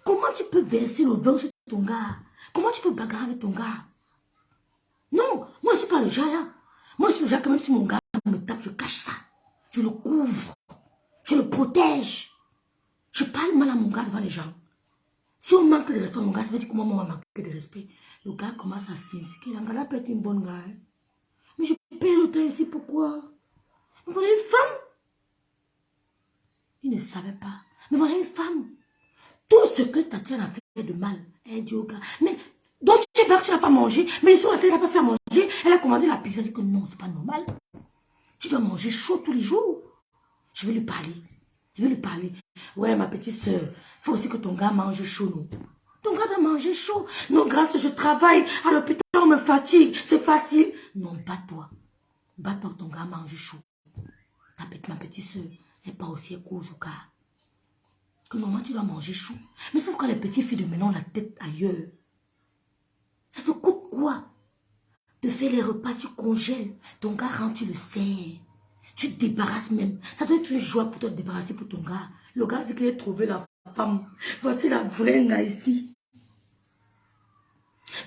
Comment tu peux verser le vin sur ton gars? Comment tu peux bagarrer avec ton gars? Non, moi, je ne suis pas le genre là. Moi, je suis le genre que même si mon gars me tape, je cache ça. Je le couvre. Je le protège. Je parle mal à mon gars devant les gens. Si on manque de respect à mon gars, ça veut dire que moi, on va manquer de respect. Le gars commence à s'insister. Le gars peut être une bonne gars. Hein. Mais je paye l'hôtel ici, pourquoi? Mais voilà une femme. Il ne savait pas. Mais voilà une femme. Tout ce que Tatiana a fait de mal, elle dit au gars, mais donc tu sais pas que tu n'as pas mangé, mais ils sont en train de pas faire manger. Elle a commandé la pizza, elle dit que non, c'est pas normal. Tu dois manger chaud tous les jours. Je vais lui parler. Je vais lui parler. Ouais, ma petite soeur, il faut aussi que ton gars mange chaud, non? Ton gars doit manger chaud. Non, grâce, je travaille à l'hôpital, on me fatigue, c'est facile. Non, bats-toi. Bats-toi, ton gars mange chaud. Ma petite soeur, elle pas aussi, elle cause au gars. Que normalement, tu dois manger chaud. Mais c'est pourquoi les petites filles de maintenant ont la tête ailleurs. Ça te coûte quoi? De faire les repas, tu congèles. Ton gars rentre, tu le sers. Tu te débarrasses même. Ça doit être une joie pour te débarrasser pour ton gars. Le gars dit qu'il a trouvé la femme. Voici la vraie gars ici.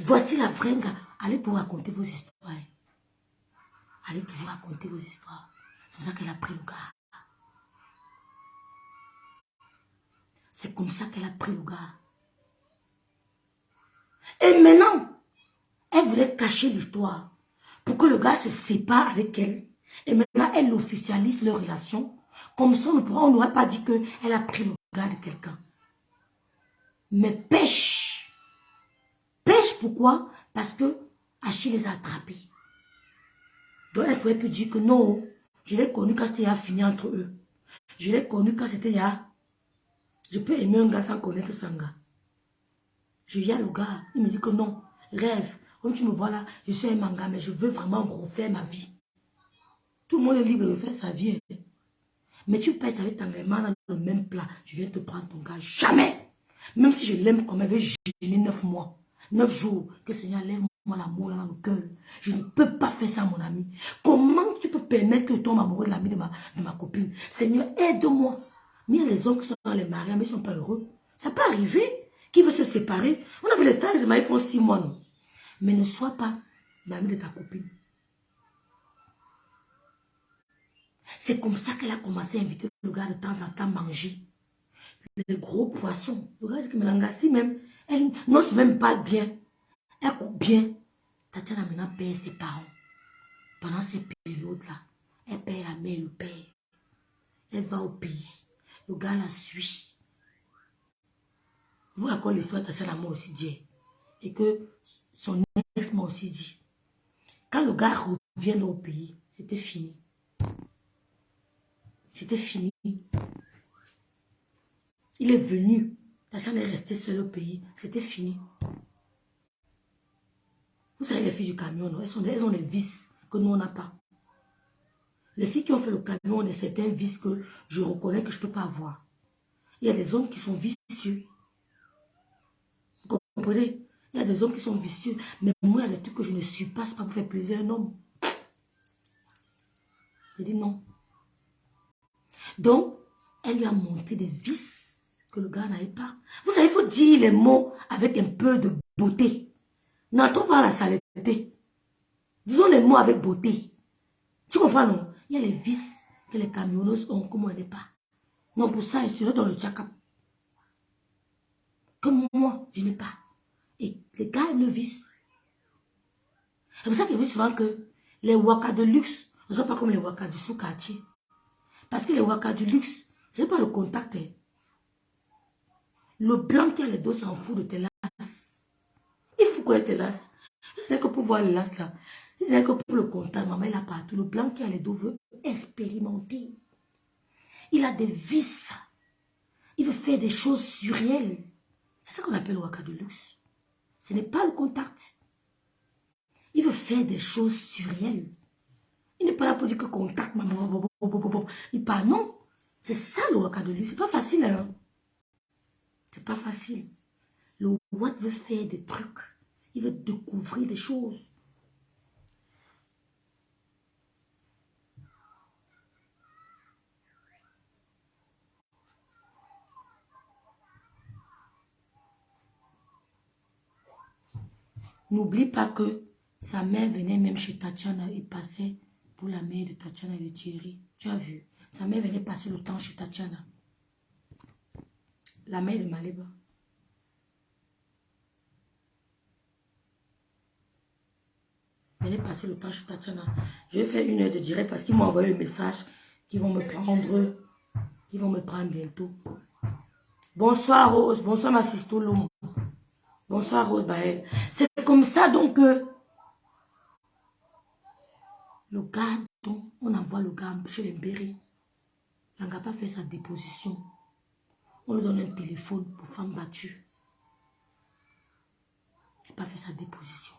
Voici la vraie gars. Allez pour raconter vos histoires. Allez toujours raconter vos histoires. C'est pour ça qu'elle a pris le gars. C'est comme ça qu'elle a pris le gars. Et maintenant, elle voulait cacher l'histoire pour que le gars se sépare avec elle. Et maintenant, elle officialise leur relation. Comme ça, on n'aurait pas dit qu'elle a pris le gars de quelqu'un. Mais pêche. Pêche pourquoi? Parce que Achille les a attrapés. Donc, elle pouvait plus dire que non, je l'ai connu quand c'était fini entre eux. Je l'ai connu quand c'était je peux aimer un gars sans connaître son gars. Je y a le gars, il me dit que non, rêve. Comme tu me vois là, je suis un manga, mais je veux vraiment refaire ma vie. Tout le monde est libre de faire sa vie. Mais tu peux être avec ton gamin dans le même plat. Je viens te prendre ton gars. Jamais. Même si je l'aime comme elle veut gêner 9 mois. 9 jours. Que le Seigneur lève-moi l'amour dans le cœur. Je ne peux pas faire ça, mon ami. Comment tu peux permettre que tu tombes amoureux de l'ami de ma copine? Seigneur, aide-moi. Mais il y a les hommes qui sont dans les mariages, mais ils ne sont pas heureux. Ça peut arriver. Qui veut se séparer? On a vu les stages de mariage, ils font 6 mois, non? Mais ne sois pas l'ami de ta copine. C'est comme ça qu'elle a commencé à inviter le gars de temps en temps à manger. Les gros poissons. Le gars dit que Melangassi même, elle n'ose même pas bien. Elle coupe bien. Tatiana maintenant paye ses parents. Pendant ces périodes-là, elle paye la mère et le père. Elle va au pays. Le gars la suit. Vous racontez l'histoire de Tatiana m'a aussi dit. Et que son ex m'a aussi dit. Quand le gars revient au pays, c'était fini. C'était fini. Il est venu. Tatiana est restée seule au pays. C'était fini. Vous savez, les filles du camion, non? Elles ont des vices que nous, on n'a pas. Les filles qui ont fait le camion ont certains vices que je reconnais que je ne peux pas avoir. Il y a des hommes qui sont vicieux. Vous comprenez? Il y a des hommes qui sont vicieux. Mais moi, il y a des trucs que je ne suis pas. Ce n'est pas pour faire plaisir à un homme. Je dis non. Donc, elle lui a monté des vices que le gars n'avait pas. Vous savez, il faut dire les mots avec un peu de beauté. N'entrons pas dans la saleté. Disons les mots avec beauté. Tu comprends, non? Il y a les vices que les camionneuses ont, comme on n'est pas. Non, pour ça, je suis dans le check-up. Comme moi, je n'ai pas. Et les gars aiment le vice. C'est pour ça qu'il dit souvent que les wakas de luxe ne sont pas comme les wakas du sous-quartier. Parce que les wakas du luxe, ce n'est pas le contact. Hein. Le blanc qui a les dos s'en fout de tes lasses. Il faut connaître tes lasses. Ce n'est que pour voir les lasses là. Ce n'est que pour le contact. Maman, il a partout. Le blanc qui a les dos veut expérimenter. Il a des vices. Il veut faire des choses surréelles. C'est ça qu'on appelle le waka de luxe. Ce n'est pas le contact. Il veut faire des choses surréelles. Il n'est pas là pour dire que contact, maman. Il parle, non. C'est ça le waka de luxe. C'est pas facile, hein. C'est pas facile. Le Watt veut faire des trucs. Il veut découvrir des choses. N'oublie pas que sa mère venait même chez Tatiana et passait pour la mère de Tatiana et de Thierry. Tu as vu? Sa mère venait passer le temps chez Tatiana. La mère de Maléba. Venez passer le temps chez Tatiana. Je vais faire 1 heure de direct parce qu'ils m'ont envoyé le message qu'ils vont me prendre. Ils vont me prendre bientôt. Bonsoir Rose. Bonsoir ma sister Loum. Bonsoir Rose Baël. C'est comme ça donc que le gars dont on envoie le gars chez les Mbéry. Il n'a pas fait sa déposition. On lui donne un téléphone pour femme battue. Il n'a pas fait sa déposition.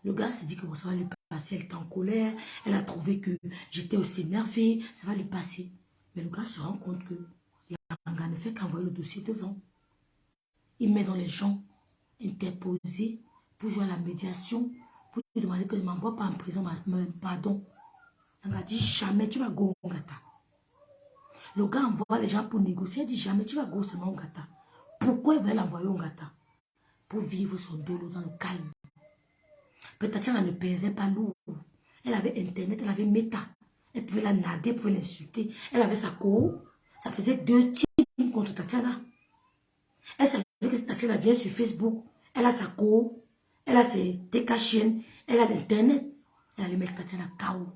Le gars s'est dit que bon, ça va lui passer. Elle était en colère. Elle a trouvé que j'étais aussi énervée. Ça va lui passer. Mais le gars se rend compte que Yanga ne fait qu'envoyer le dossier devant. Il met dans les gens interposés pour jouer à la médiation, pour lui demander que ne m'envoie pas en prison. Pardon. Yanga dit jamais tu vas go Ngata. Le gars envoie les gens pour négocier. Il dit jamais tu vas go seulement Ngata. Pourquoi il veut l'envoyer au Ngata? Pour vivre son dolo dans le calme. Peut-être qu'elle ne pesait pas lourd. Elle avait Internet, elle avait Meta. Elle pouvait la narguer, elle pouvait l'insulter. Elle avait sa co. Ça faisait 2 teams contre Tatiana. Elle savait que si Tatiana vient sur Facebook, elle a sa co. Elle a ses TK chiennes. Elle a l'Internet. Elle allait mettre Tatiana KO.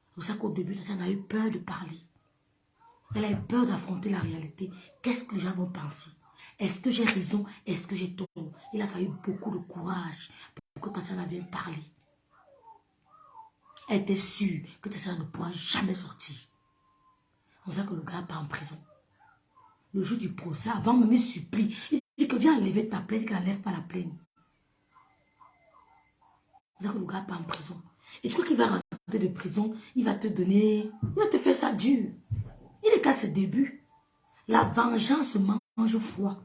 C'est pour ça qu'au début, Tatiana a eu peur de parler. Elle a eu peur d'affronter la réalité. Qu'est-ce que les gens vont penser? Est-ce que j'ai raison? Est-ce que j'ai tort? Il a fallu beaucoup de courage pour que Tatiana vienne parler. Elle était sûre que Tatiana ne pourra jamais sortir. C'est pour ça que le gars n'est pas en prison. Le jour du procès, avant même il supplie. Il dit que viens enlever ta plainte, qu'il n'enlève pas la plainte. C'est pour ça que le gars n'est pas en prison. Et tu crois qu'il va rentrer de prison, il va te donner, il va te faire ça dur. Il est qu'à ses débuts. La vengeance mange froid.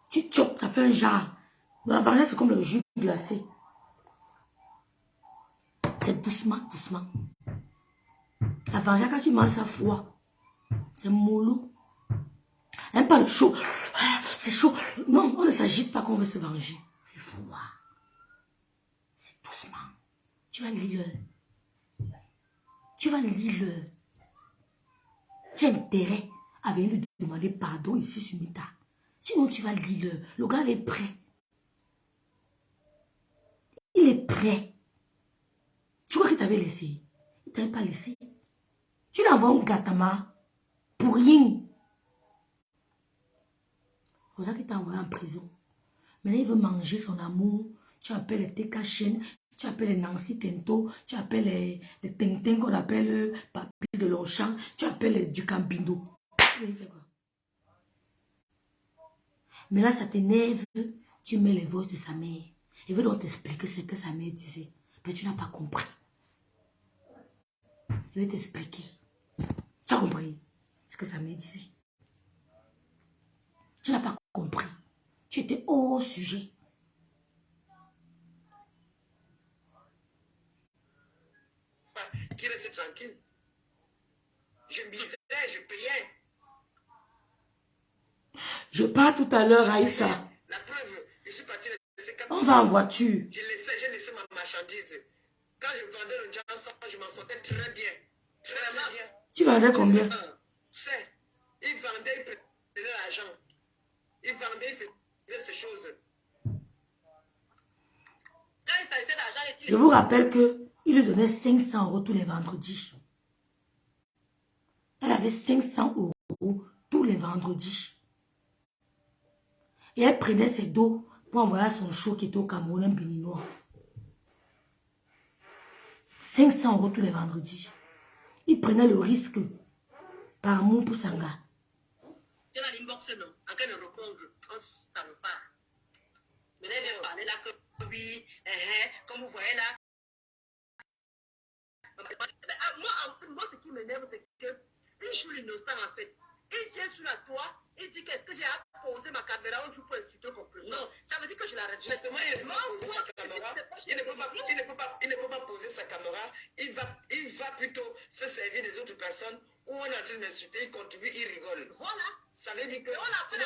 Tu chopes, ça fait un jar. La vengeance, c'est comme le jus glacé. C'est doucement, doucement. La vengeance, quand tu manges ça froid, c'est mollo. Même pas le chaud. C'est chaud. Non, on ne s'agite pas qu'on veut se venger. C'est froid. C'est doucement. Tu vas lire. Tu vas lire. Tu as intérêt à venir lui demander pardon ici sur Mita. Sinon, tu vas lire. Le gars, il est prêt. Il est prêt. Tu vois qu'il t'avait laissé. Il ne t'avait pas laissé. Tu l'envoies un gatama pour rien. C'est pour ça qu'il t'a envoyé en prison. Maintenant, il veut manger son amour. Tu appelles les TK Chen, tu appelles les Nancy Tento, tu appelles les Tintin qu'on appelle Papi de Longchamp, tu appelles les Ducambindo. Il fait quoi? Mais là, ça t'énerve. Tu mets les voix de sa mère. Il veut donc t'expliquer ce que sa mère disait. Mais tu n'as pas compris. Il veut t'expliquer. Tu as compris ce que sa mère disait. Tu n'as pas compris. Tu étais hors sujet. Qui restait tranquille. Je me disais, je payais. Je pars tout à l'heure, Aïssa. La preuve, je suis parti laisser 4 On va en voiture. J'ai laissé ma marchandise. Quand je vendais le Johnson, je m'en sortais très bien. Très bien. Tu vendais combien? C'est. Il vendait, il prenait l'argent. Il vendait, il faisait ces choses. Quand il s'agissait d'argent, Je vous rappelle qu'il lui donnait 500 € tous les vendredis. Elle avait 500 € tous les vendredis. Et elle prenait ses dos pour envoyer à son show qui était au Cameroun, un béninois. 500 € tous les vendredis. Il prenait le risque par amour pour Sanga. C'est la inbox, non. En cas de repos, je pense ça me parle. Mais là, il vient parler là que oui, comme vous voyez là. Moi, ce qui m'énerve, c'est qu'il joue l'innocent en fait. Il tient sur la toit, il dit qu'est-ce que j'ai à poser ma caméra, on joue pour insulter complètement. Non, ça veut dire que je l'arrête. Justement, il ne peut pas poser sa caméra. Il ne peut pas poser sa caméra. Il va plutôt se servir des autres personnes où on est en train d'insulter, il contribue, il rigole. Voilà. Ça veut dire que on l'appelle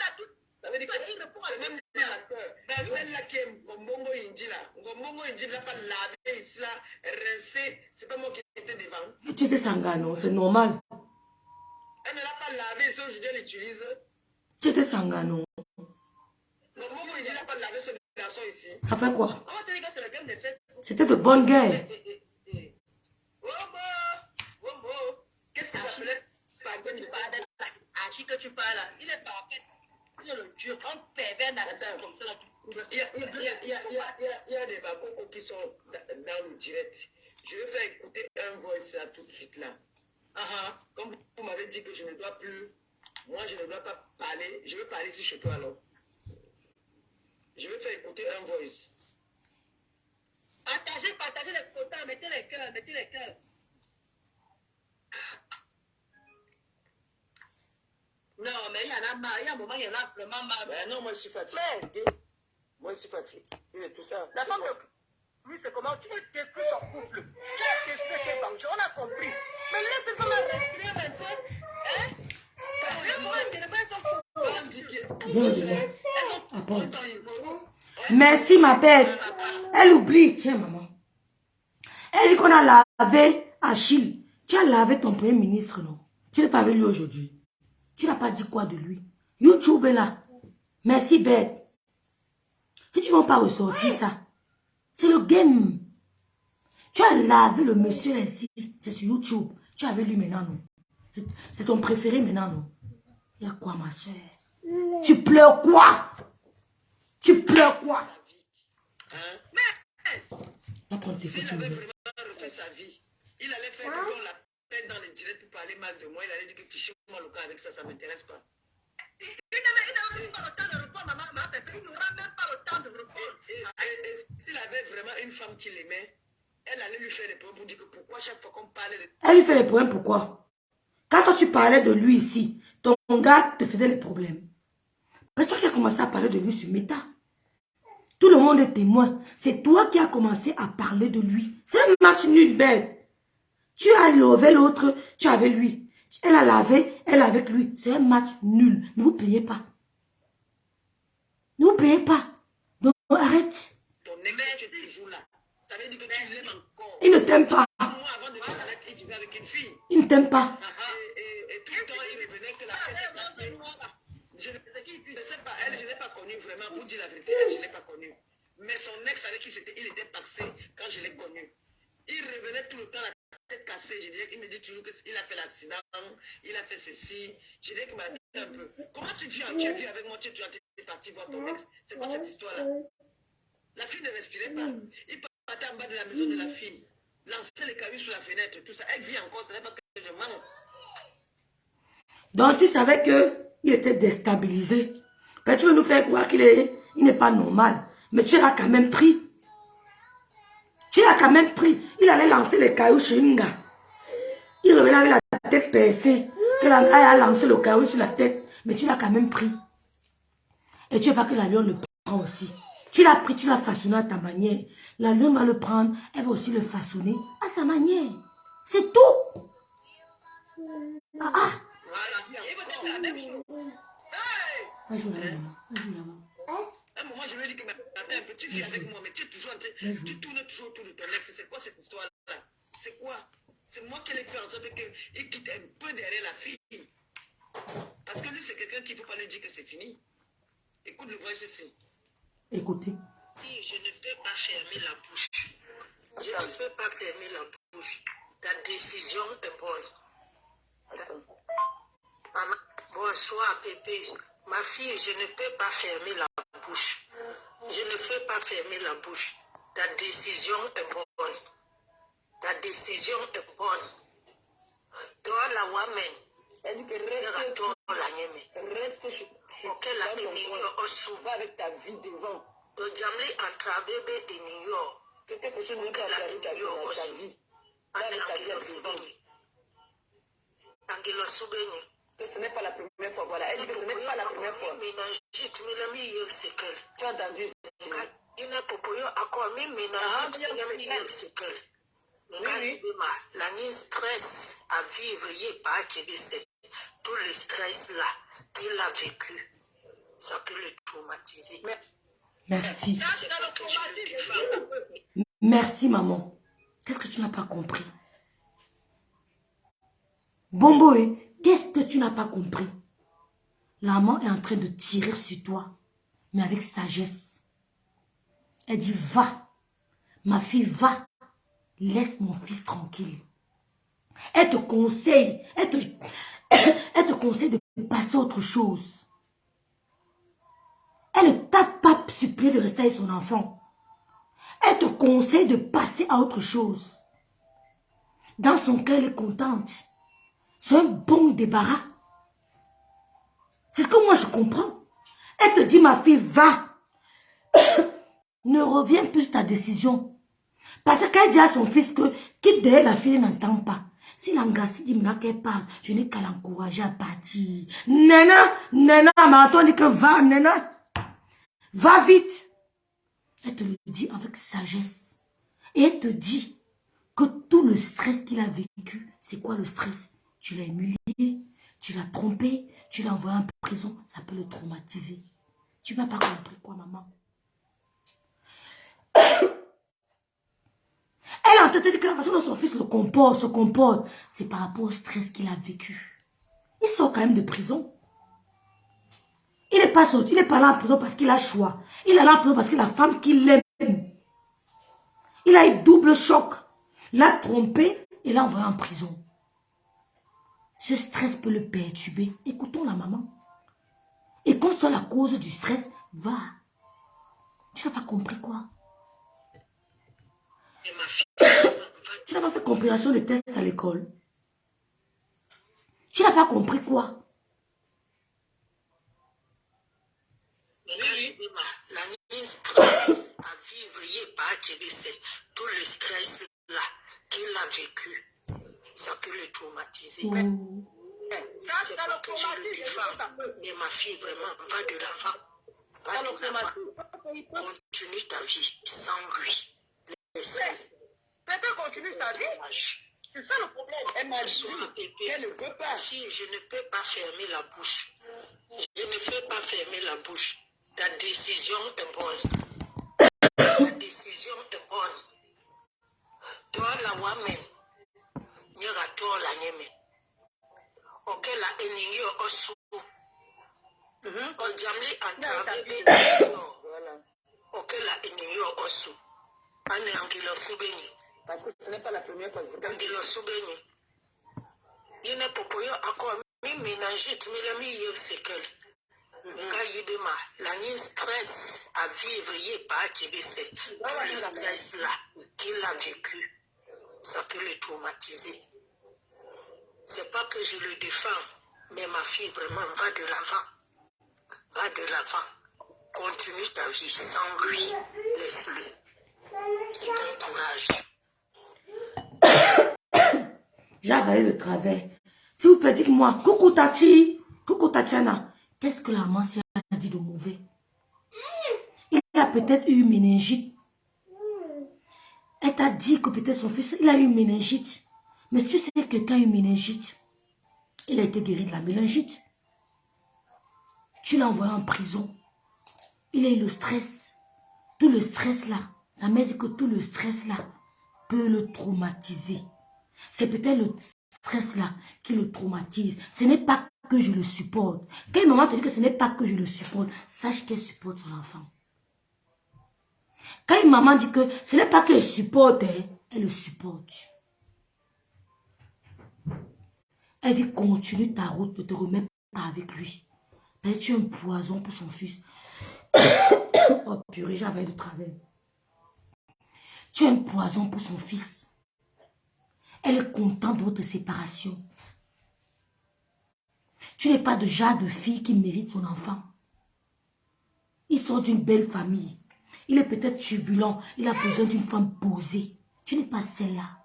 à toute Ça veut dire que c'est même pas l'acteur. Celle-là qui est Ngombongo Inji là. Ngombongo Inji n'a pas lavé ici là, rincé. C'est pas moi qui étais devant. Tu étais Sangano, c'est normal. Elle ne l'a pas lavé, si aujourd'hui elle l'utilise. Tu étais Sangano. Ngombongo Inji n'a pas lavé ce garçon ici. Ça fait quoi? On va te dire que c'est le game des fêtes. C'était de bonnes guerres. Wombo, qu'est-ce que tu appelais pardon, il parle de Hachi que tu parles là. Il est parfait. Il est le dieu. On pervers dans la comme ça là. Il y a des bagocos qui sont dans le direct. Je vais faire écouter un voice là tout de suite là. Comme vous m'avez dit que je ne dois plus, moi je ne dois pas parler, je vais parler ici chez toi alors. Je vais faire écouter un voice. Partagez les photos, mettez les cœurs. Non, mais il y en a marre, il y a un moment, il y en a vraiment marre. Ben non, moi je suis fatigué. Moi je suis fatigué. Il est tout ça. La femme de... Oui, c'est comment tu veux détruire ton couple. Tu as détruit tes banques, on a compris. Mais laisse pas la respirer maintenant. Hein? Merci ma belle. Elle oublie. Tiens maman. Elle dit qu'on a lavé Achille. Tu as lavé ton premier ministre, non? Tu n'es pas avec lui aujourd'hui. Tu n'as pas dit quoi de lui? YouTube est là. Merci bête. Si tu ne vas pas ressortir ça. C'est le game. Tu as lavé le monsieur ici. C'est sur YouTube. Tu es avec lui maintenant, non? C'est ton préféré maintenant, non? Il y a quoi, ma soeur? Tu pleures quoi? Tu pleures quoi? S'il avait vraiment refait sa vie, il allait faire que on l'appelle dans les directs pour parler mal de moi. Il allait dire que fichez-moi le cas avec ça, ça ne m'intéresse pas. Il n'aura même pas le temps de répondre, maman. Il n'aura même pas le temps de répondre. Et s'il avait vraiment une femme qui l'aimait, elle allait lui faire des problèmes pour dire que pourquoi chaque fois qu'on parlait de... Elle lui fait les problèmes, pourquoi? Quand toi tu parlais de lui ici, ton gars te faisait les problèmes. Mais toi qui as commencé à parler de lui sur Meta. Tout le monde est témoin. C'est toi qui as commencé à parler de lui. C'est un match nul, bête. Tu as levé l'autre, tu es avec lui. Elle a lavé, elle est avec lui. C'est un match nul. Ne vous payez pas. Ne vous payez pas. Donc arrête. Ton ex, tu es toujours là. Ça veut dire que tu l'aimes encore. Il ne t'aime pas. Moi, avant de connaître, il vivait avec une fille. Il ne t'aime pas. Et tout le temps, il revenait que la fête est passée. Je ne sais pas, elle, je ne l'ai pas connue vraiment. Pour dire la vérité, elle, je ne l'ai pas connue. Mais son ex avec qui c'était, il était paxé quand je l'ai connu. Il revenait tout le temps la tête cassée. Il me dit toujours qu'il a fait l'accident, il a fait ceci. Je dis qu'il m'a dit un peu. Comment tu vis tu as vu avec moi, tu es parti voir ton ex? C'est quoi cette histoire-là? La fille ne respirait pas. Il partait en bas de la maison de la fille, lançait les cailloux sur la fenêtre, tout ça. Elle vit encore, ce n'est pas que je mens. Donc tu savais qu'il était déstabilisé. Mais tu veux nous faire croire qu'il n'est pas normal. Mais tu l'as quand même pris. Tu l'as quand même pris. Il allait lancer les cailloux chez une gars. Il revenait avec la tête percée. Que la gars a lancé le caillou sur la tête. Mais tu l'as quand même pris. Et tu ne veux pas que la lionne le prend aussi. Tu l'as pris, tu l'as façonné à ta manière. La lionne va le prendre. Elle va aussi le façonner à sa manière. C'est tout. Ah ah. Un jour là-bas. Un moment, je lui ai dit que attends un peu, tu vis avec moi, mais tu es toujours tu tournes toujours autour de ton ex. C'est quoi cette histoire-là? C'est quoi? C'est moi qui l'ai fait en sorte qu'il quitte un peu derrière la fille. Parce que lui, c'est quelqu'un qui ne faut pas lui dire que c'est fini. Écoute le voix ici. Écoutez. Je ne peux pas fermer la bouche. Je ne peux pas fermer la bouche. Ta décision est bonne. Attends. Maman, bonsoir Pépé. Ma fille, je ne peux pas fermer la bouche. Je ne peux pas fermer la bouche. Ta décision est bonne. Ta décision est bonne. Toi, la woman. Elle dit que reste chez va avec ta vie devant. Donc, Jamli entra bébé de New York. Quelque chose ne peut pas avec ta vie. Avec ta vie devant. Angelo Soubeni. Que ce n'est pas la première fois. Voilà, elle dit que ce n'est pas la première fois. Tu as entendu ça? Il n'a pas pu encore ménager. Oui. La stress à vivre, il n'y a pas tout le stress là qu'il a vécu. ça peut le traumatiser. Merci. C'est pas que je le défends. Merci, maman. Qu'est-ce que tu n'as pas compris? Bombo, qu'est-ce que tu n'as pas compris? La maman est en train de tirer sur toi, mais avec sagesse. Elle dit, va, ma fille, va, laisse mon fils tranquille. Elle te conseille, elle te conseille de passer à autre chose. Elle ne t'a pas supplié de rester avec son enfant. Elle te conseille de passer à autre chose. Dans son cœur, elle est contente. C'est un bon débarras. C'est ce que moi je comprends. Elle te dit, ma fille, va. Ne reviens plus sur ta décision. Parce qu'elle dit à son fils que quitte derrière la fille n'entend pas. Si l'angassi dit maintenant qu'elle part, je n'ai qu'à l'encourager à partir. Nena, Marathon dit que va, Nena. Va vite. Elle te le dit avec sagesse. Et elle te dit que tout le stress qu'il a vécu, c'est quoi le stress? Tu l'as humilié, tu l'as trompé, tu l'as envoyé en prison, ça peut le traumatiser. Tu n'as pas compris quoi, maman? Elle a en tête que la façon dont son fils se comporte, c'est par rapport au stress qu'il a vécu. Il sort quand même de prison. Il n'est pas sorti, il n'est pas allé en prison parce qu'il a choix. Il est allé en prison parce que la femme qu'il aime. Il a eu double choc. L'a trompé et l'a envoyé en prison. Ce stress peut le perturber. Écoutons la maman. Et quand soit la cause du stress, va. Tu n'as pas compris quoi? Tu n'as pas fait compréhension des tests à l'école. Tu n'as pas compris quoi? La stress à vivre, c'est tout le stress là qu'il a vécu, ça peut le traumatiser. C'est pas que je le défends, mais ma fille vraiment va de l'avant. Va de l'avant. Continue ta vie sans lui. Pépé continue sa vie. C'est ça le problème. Elle m'a dit qu'elle ne veut pas. Fille, je ne peux pas fermer la bouche. Je ne fais pas fermer la bouche. Ta décision est bonne. Ta décision est bonne. Toi, la woman, n'y a toi la nyeme. Ok, la énigme osu. Ojamli antabe. Ok, la énigme osu. Ane angilo subeni. Parce que ce n'est pas la première fois. Angilo subeni. Yene popoyo akor mi ménagite mi la mi yew sekel. Nga yibema la ni stress à vivre yé pas c'est le stress là qu'il a vécu, ça peut le traumatiser. C'est pas que je le défends, mais ma fille vraiment va de l'avant. Va de l'avant. Continue ta vie sans lui, laisse-le. Et bon courage. J'ai avalé le travers. S'il vous plaît, dites-moi, coucou Tati, coucou Tatiana, qu'est-ce que la maman a dit de mauvais? Il a peut-être eu une méningite. Elle t'a dit que peut-être son fils, il a eu une méningite. Mais tu sais que quelqu'un a eu une méningite. Il a été guéri de la méningite. Tu l'as envoyé en prison. Il a eu le stress. Tout le stress là. Ça m'a dit que tout le stress là peut le traumatiser. C'est peut-être le stress là qui le traumatise. Ce n'est pas que je le supporte. Quand une maman te dit que ce n'est pas que je le supporte, sache qu'elle supporte son enfant. Quand une maman dit que ce n'est pas que je supporte, elle le supporte. Elle dit continue ta route, ne te remets pas avec lui. Mais tu es un poison pour son fils. Oh purée, j'avais de travers. Tu es un poison pour son fils. Elle est contente de votre séparation. Tu n'es pas de genre de fille qui mérite son enfant. Il sort d'une belle famille. Il est peut-être turbulent. Il a besoin d'une femme posée. Tu n'es pas celle-là.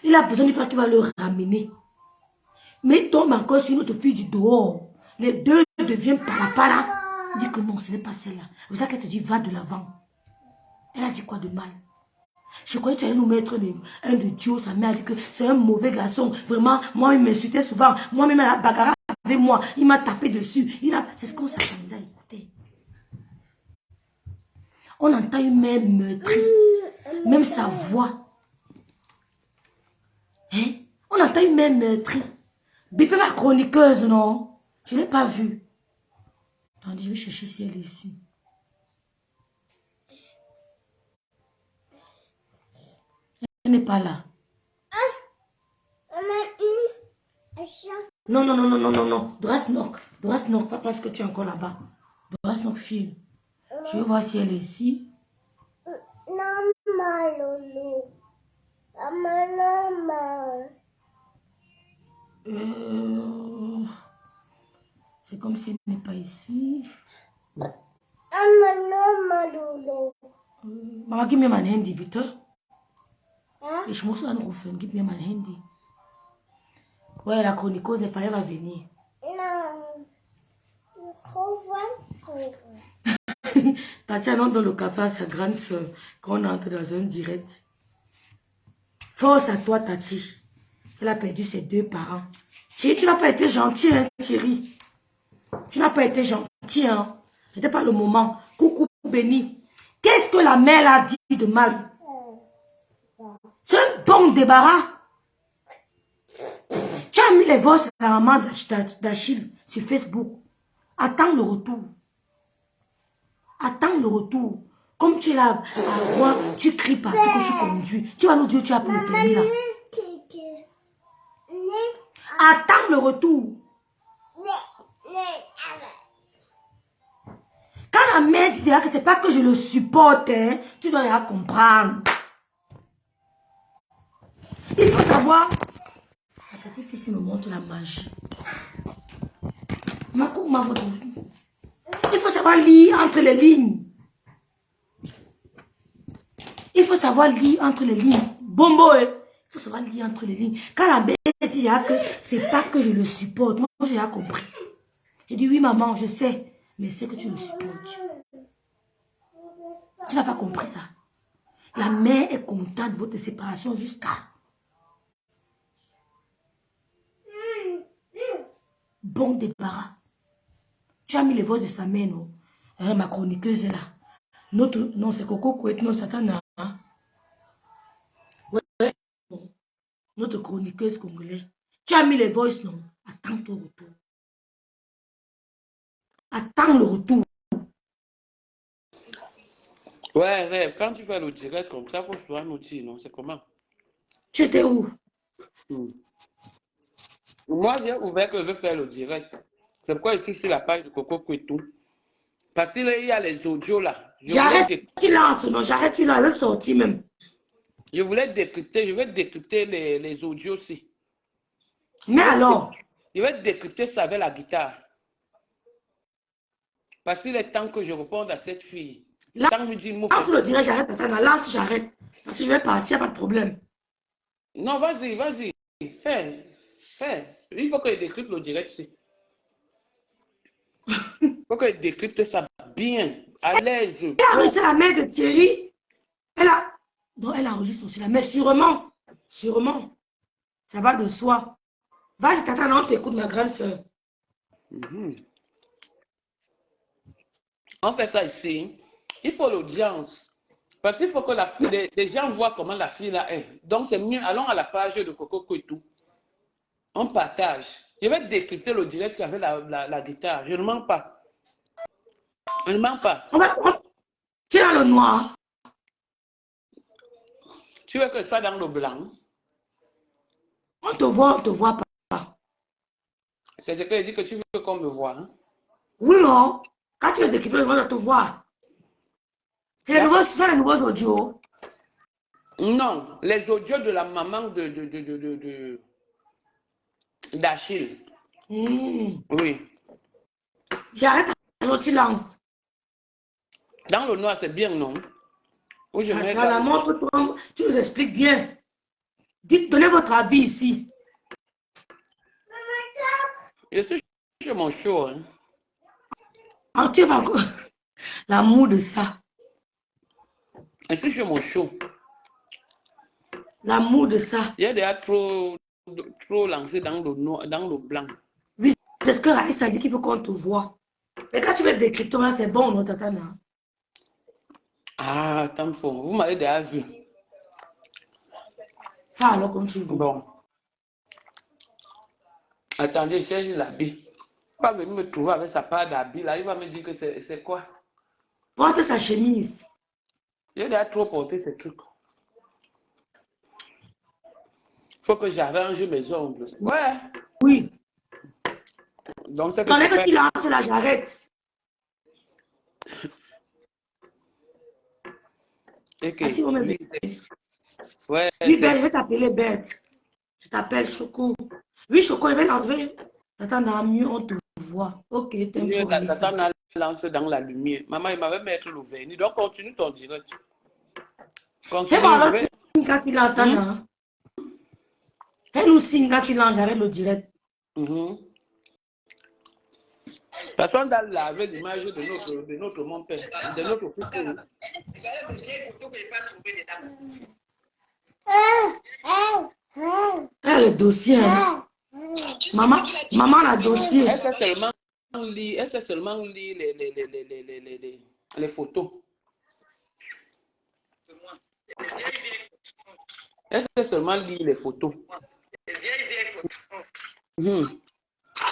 Il a besoin d'une femme qui va le ramener. Mais il tombe encore sur une autre fille du dehors. Les deux deviennent par-là. Il dit que non, ce n'est pas celle-là. C'est pour ça qu'elle te dit va de l'avant. Elle a dit quoi de mal? Je croyais que tu allais nous mettre un de Dieu. Sa mère a dit que c'est un mauvais garçon. Vraiment, moi-même, il m'insultait souvent. Moi-même, elle a bagarre avec moi. Il m'a tapé dessus. C'est ce qu'on s'attendait à écouter. On entend une même meurtrie. Même sa voix. Hein? On entend une même meurtrie. Bipé ma chroniqueuse, non? Je ne l'ai pas vue. Attendez, je vais chercher si elle est ici. Elle n'est pas là. Non, non, non, non, non, non, non. Drasnok, pas parce que tu es encore là-bas. Drasnok, file. Je vais voir si elle est ici. C'est comme si elle n'est pas ici. Maman, give me my handy, bitte. Ich muss anrufen, gib mir mein Handy. Ouais, la chroniqueuse n'est pas là, elle va venir. Tatiana entre dans le café à sa grande soeur quand on entre dans un direct. Force à toi, Tati. Elle a perdu ses 2 parents. Thierry, tu n'as pas été gentil, hein, Thierry. Tu n'as pas été gentil, hein. C'était pas le moment. Coucou, Béni. Qu'est-ce que la mère a dit de mal? C'est un bon débarras. Tu as mis les voix à la maman d'Achille sur Facebook. Attends le retour. Attends le retour. Comme tu es là, à roi, tu cries partout quand tu conduis. Tu vas nous dire que tu as pris le permis là. Attends le retour. Quand la mère dit que c'est pas que je le supporte, hein, tu dois la comprendre. Il faut savoir. La petite fille me montre la magie. Il faut savoir lire entre les lignes. Il faut savoir lire entre les lignes. Bombo, il faut savoir lire entre les lignes. Quand la mère dit que c'est pas que je le supporte, moi j'ai compris. J'ai dit oui maman, je sais, mais c'est que tu le supportes. Tu n'as pas compris ça. La mère est contente de votre séparation jusqu'à... Bon débarras. Tu as mis les voix de sa mère, non? Hein, ma chroniqueuse est là. Non, c'est Coco Kouet, non, Satana. Hein? Ouais. Bon. Notre chroniqueuse congolaise. Tu as mis les voices, non? Attends ton retour. Attends le retour. Ouais, rêve. Quand tu fais le direct comme ça, il faut souvent nous dire, non? C'est comment? Tu étais où? Moi, j'ai ouvert que je veux faire le direct. C'est pourquoi ici, sur la page de Coco Kouetou. Parce qu'il y a les audios là. J'arrête, tu lances, non? J'arrête, tu l'as sorti même. Je voulais décrypter, je vais décrypter les audios aussi. Mais alors? Je vais décrypter ça avec la guitare. Parce qu'il est temps que je réponde à cette fille. Lance le direct, j'arrête, attends, lance, j'arrête. Parce que je vais partir, pas de problème. Non, vas-y. Fais. Il faut que je décrypte le direct ici. Il faut que je décrypte ça bien, à l'aise. Elle a enregistré la mère de Thierry. Donc elle enregistre aussi la mère, sûrement. Ça va de soi. Vas-y, tata, non, t'écoute ma grande soeur. On fait ça ici. Il faut l'audience. Parce qu'il faut que les gens voient comment la fille là est. Donc c'est mieux, allons à la page de Coco Kouetou. On partage. Je vais décrypter le direct avec la guitare. Je ne mens pas. Tu es dans le noir. Tu veux que je sois dans le blanc? On te voit pas. C'est ce que je dis que tu veux qu'on me voit. Hein? Oui, non. Quand tu es décrypté, on va te voir. C'est les nouveaux audios. Non, les audios de la maman d'Achille. Oui. J'arrête, alors tu lances. Dans le noir, c'est bien, non? Où je mets la montre, tu nous expliques bien. Donnez votre avis ici. Je suis sur mon show. Hein? Ah, tu vas encore. L'amour de ça. Je suis sur mon show. L'amour de ça. Il y a déjà trop lancé dans le noir, dans le blanc. Oui, c'est ce que Raïs a dit qu'il faut qu'on te voit. Mais quand tu veux décrypter, c'est bon, non, Tatana? Ah, tant faux. Vous m'avez déjà vu. Ça alors comme tu veux. Bon. Attendez, je cherche l'habit. Il va venir me trouver avec sa part d'habit là. Il va me dire que c'est quoi? Porte sa chemise. J'ai déjà trop porté ces trucs. Il faut que j'arrange mes ongles. Ouais. Oui. Donc, c'est Quand que tu lances là, j'arrête. Ok. Assis, on met Oui, Bête. ouais, Oui, Bête, je vais t'appeler Bête. Je t'appelle Choco. Oui, Choco, je vais l'enlever. Attends, mieux, on te voit. Ok, t'aimes mieux, fort Raïs. Tata lance dans la lumière. Maman, il m'avait mettre le vernis. Donc, continue ton direct. Continue. Fais-moi alors Je vais- signe quand tu l'entends. Hein? Fais-nous signe quand tu l'entends, j'arrête le direct. Mhm. Personne doit laver l'image de notre mon père, de notre couple. Le dossier. Hein? Maman, la dossier. Elle sait seulement lire les photos. Elle sait seulement lire les photos. Mhm.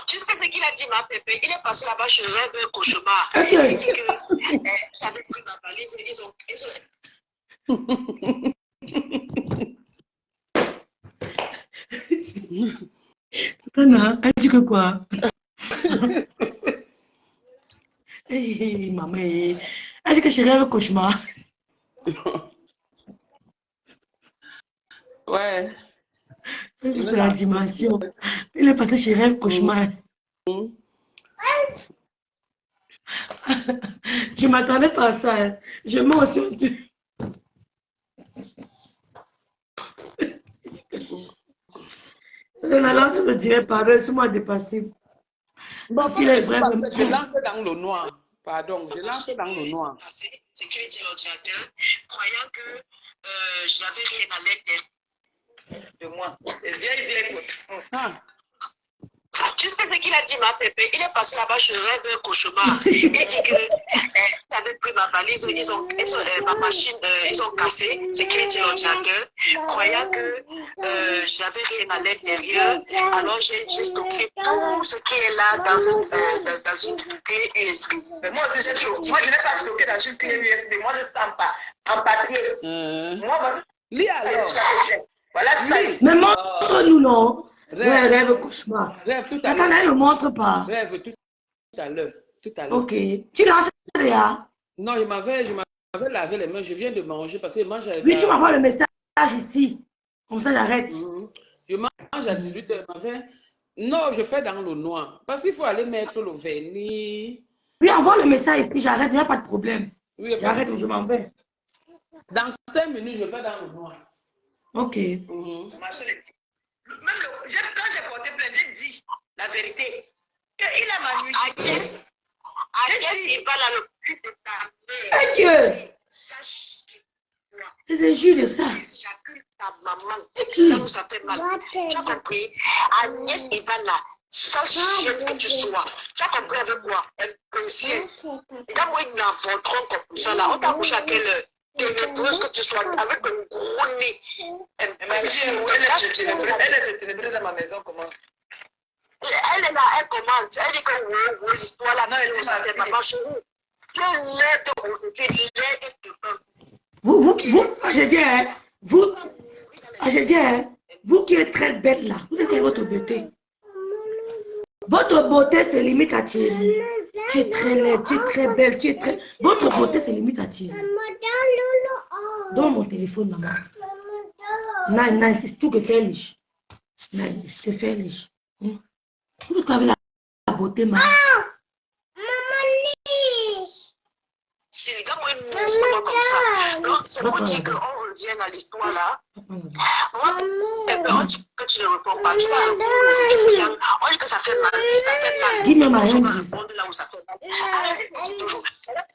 Tu sais ce qu'il a dit, ma pépé? Il est passé là-bas chez un cauchemar. Ok. Il dit que avec pris ma valise, ils ont... Anna, elle dit que quoi? Hey, maman, elle dit que je rêve un cauchemar. Ouais. C'est la dimension. Il est parti chez rêve cauchemar. Je ne m'attendais pas à ça. Hein. Je m'en suis. La lance ne dirait pas, laisse-moi dépasser. Bon, Il est vraiment. je lance dans le noir. Pardon, je lance dans le noir. C'est qu'il dit l'ordinateur, croyant que je n'avais rien à l'aide de moi. Et vieille photo. Ah. Tu sais ce qu'il a dit, ma pépé? Il est passé là-bas chez un cauchemar. Il dit que tu avais pris ma valise, ma machine, ils ont cassé. C'est qu'il dit l'ordinateur, croyant que je n'avais rien à l'intérieur. Alors j'ai stocké tout ce qui est là dans une clé USB. Mais moi aussi, moi je n'ai pas stocké dans une clé USB. Moi je ne sens pas. En papier. Moi, lis alors. voilà ça. Mais montre-nous, non? Ouais, rêve cauchemar. Rêve tout à Attends, l'heure. elle ne montre pas. Rêve tout à l'heure. Tout à l'heure. Ok. Tu lances déjà? Non, je m'avais lavé les mains. Je viens de manger parce que je mange. Oui, tu m'envoies le message ici. Comme ça, j'arrête. Je mange à 18h. Non, je fais dans le noir. Parce qu'il faut aller mettre le vernis. Oui, envoie le message ici. J'arrête. Il n'y a pas de problème. Oui, j'arrête ou je m'en vais. Dans 5 minutes, je fais dans le noir. Ok. Même quand j'ai porté plainte, j'ai dit la vérité. Il a ma nuit. Agnès, il va là le plus de ta mère. Adieu. Je jure de ça. Ta maman. Et là où ça fait mal. Tu as compris? Agnès, il va là. Sache que tu sois. Tu as compris avec quoi? Un principe. Regarde, moi, ils n'inventeront comme ça là. On t'a couché à quelle heure? Ténébreuse que tu sois, avec un gros nez. Elle est célébrée dans ma maison, comment? Elle est là, elle commande. Elle dit que l'histoire là, ça fait maman chez nous. Tu es laide aujourd'hui, laide demain. Je dis, hein, vous qui êtes très bête là, vous êtes avec votre beauté. Votre beauté se limite à Thierry. Tu es très laide, tu es très belle, tu es très... Votre beauté se limite à Thierry. Donne mon téléphone, maman. Non, c'est tout que fait liche. Non, c'est que fait liche. Vous avez la beauté, maman. Si les gars, moi, ils me comme ça. Donc, c'est pour dire qu'on revient à l'histoire là. Moi, on dit que tu ne réponds pas. Tu vas répondre. On dit que ça fait mal. Ça fait mal. Dis-moi, ma Tu vas répondre là où ça fait mal. Arrête de dire toujours.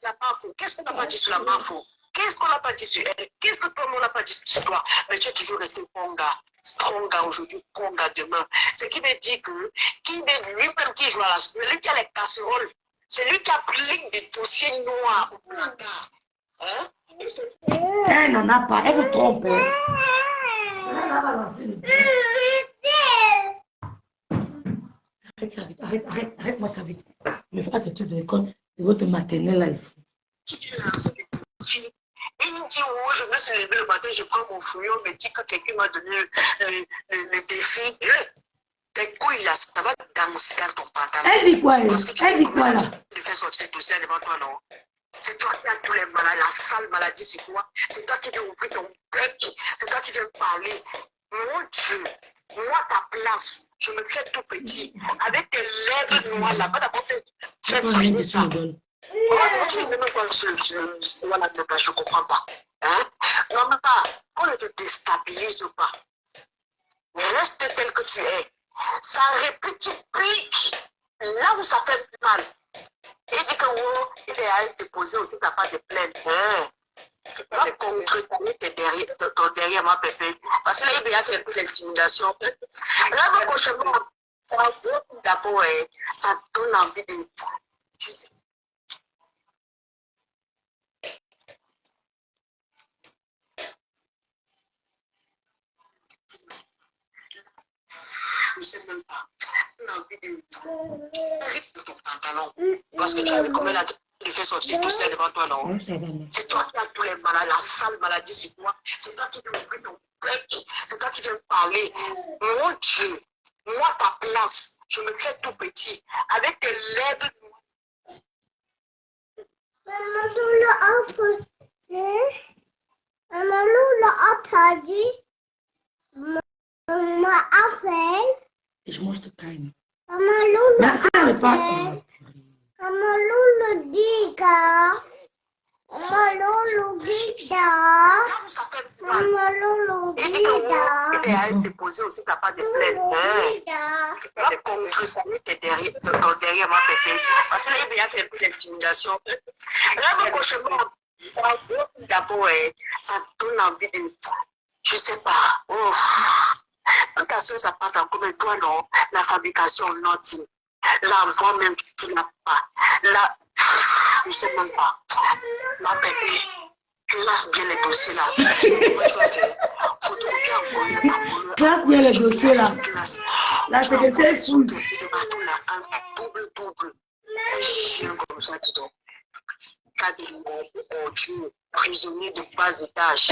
La info. Qu'est-ce qu'on n'a pas dit sur la info? Qu'est-ce qu'on n'a pas dit sur elle? Qu'est-ce que toi, on n'a pas dit sur toi? Mais tu es toujours resté bon gars. Stronga aujourd'hui, Stronga demain. Ce qui veut dire que lui-même qui joue à la lui qui a les casseroles, c'est lui qui a pris des dossiers noirs au placard. Hein? Elle n'en a pas, elle vous trompe. Elle a balancé le billet. Arrête ça vite, arrête-moi ça vite. Ne fais pas tes trucs de l'école de votre maternelle là ici. Il me dit, oh, je me suis levé le matin, je prends mon fouillon, on me dit que quelqu'un m'a donné le défi. Tes couilles là, ça va danser dans ton pantalon. Elle dit quoi, elle dit quoi là? Tu fais sortir le dossier devant toi, non? C'est toi qui as tous les maladies, la sale maladie, c'est toi. C'est toi qui viens ouvrir ton bec. C'est toi qui viens parler. Mon Dieu, moi, ta place, je me fais tout petit. Avec tes lèvres noires là, pas d'abord tu fais briller ça. Tu ne même pas je ne comprends pas. Hein? Non, mais pas, on ne te déstabilise pas. Reste tel que tu es. Ça répète, tu piques. Là où ça fait mal. Et dit que oh, il est à te poser aussi, tu n'as pas de plainte. Tu vas contre-tailler ton derrière, ma pépé. Parce que là, il a fait un peu d'intimidation. Là, mon prochainement, d'abord, ça donne envie de. Je sais. Je ne sais même pas. On a envie de ton pantalon. Parce que tu as vu comment elle a fait sortir tout ça devant toi, non? C'est toi qui as tous les maladies, la sale maladie, c'est toi. C'est toi qui viens ouvrir ton bec. C'est toi qui viens parler. Mon Dieu, moi, ta place, je me fais tout petit. Avec tes lèvres. Maman, l'a apporté. Maman, l'a apporté. Maman a fait. Et je mange de calme. Maman, l'a fait. Maman, le dit. Maman, le dit. Maman, le dit. Il est à te poser aussi, tu n'as pas de plainte. Tu vas contre-tailler ton derrière, ma pépé. Parce que là, il a fait un peu d'intimidation. Là, mon prochainement, d'abord, ça donne envie de. Je ne sais pas. Oh. Quand ça passe en commun, toi, non. La fabrication, non. La voix même, tu n'as pas. La. Je ne sais même pas. Ma bébé, tu lasses bien les dossiers là. Classe bien les dossiers là. La secrétaire fou. Double. Un chien comme ça, tu donnes. Prisonnier de bas étage.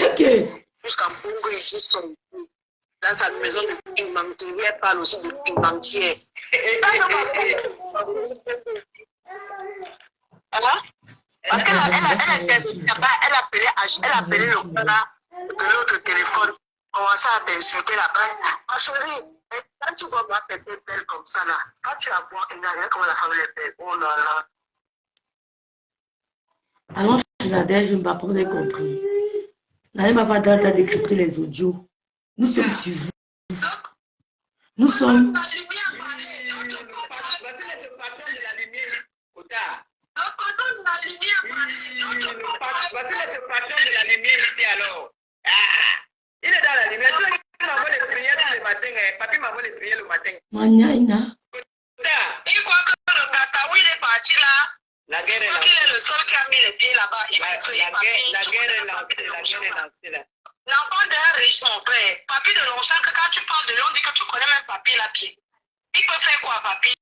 Jusqu'à Bongo, il dit son dans sa maison de pimentier, elle parle aussi de pimentier. Parce qu'elle appelait le gars de l'autre téléphone, commençait à t'insulter là-bas. Ma chérie, quand tu vois ma tête belle comme ça là, quand tu la vois, il n'y a rien comme la femme est belle. Oh là là. Alors, je l'adore, je ne vais pas vous avez compris. N'allez pas faire décrypter les audios. Nous sommes sur vous. Nous sommes. Voici le patron de la lumière ici alors. Il est dans la lumière. Tu sais qu'il m'envoie les prières le matin. Papi m'envoie les prières le matin. Maniaïna. Il croit que le Gata, où il est parti là. La guerre est lancée. Il est le seul qui a mis les pieds là-bas. La guerre est lancée là. L'enfant d'un riche, mon frère. Papi de Longchamp, que quand tu parles de lui, on dit que tu connais même papi là pied. Il peut faire quoi, papi?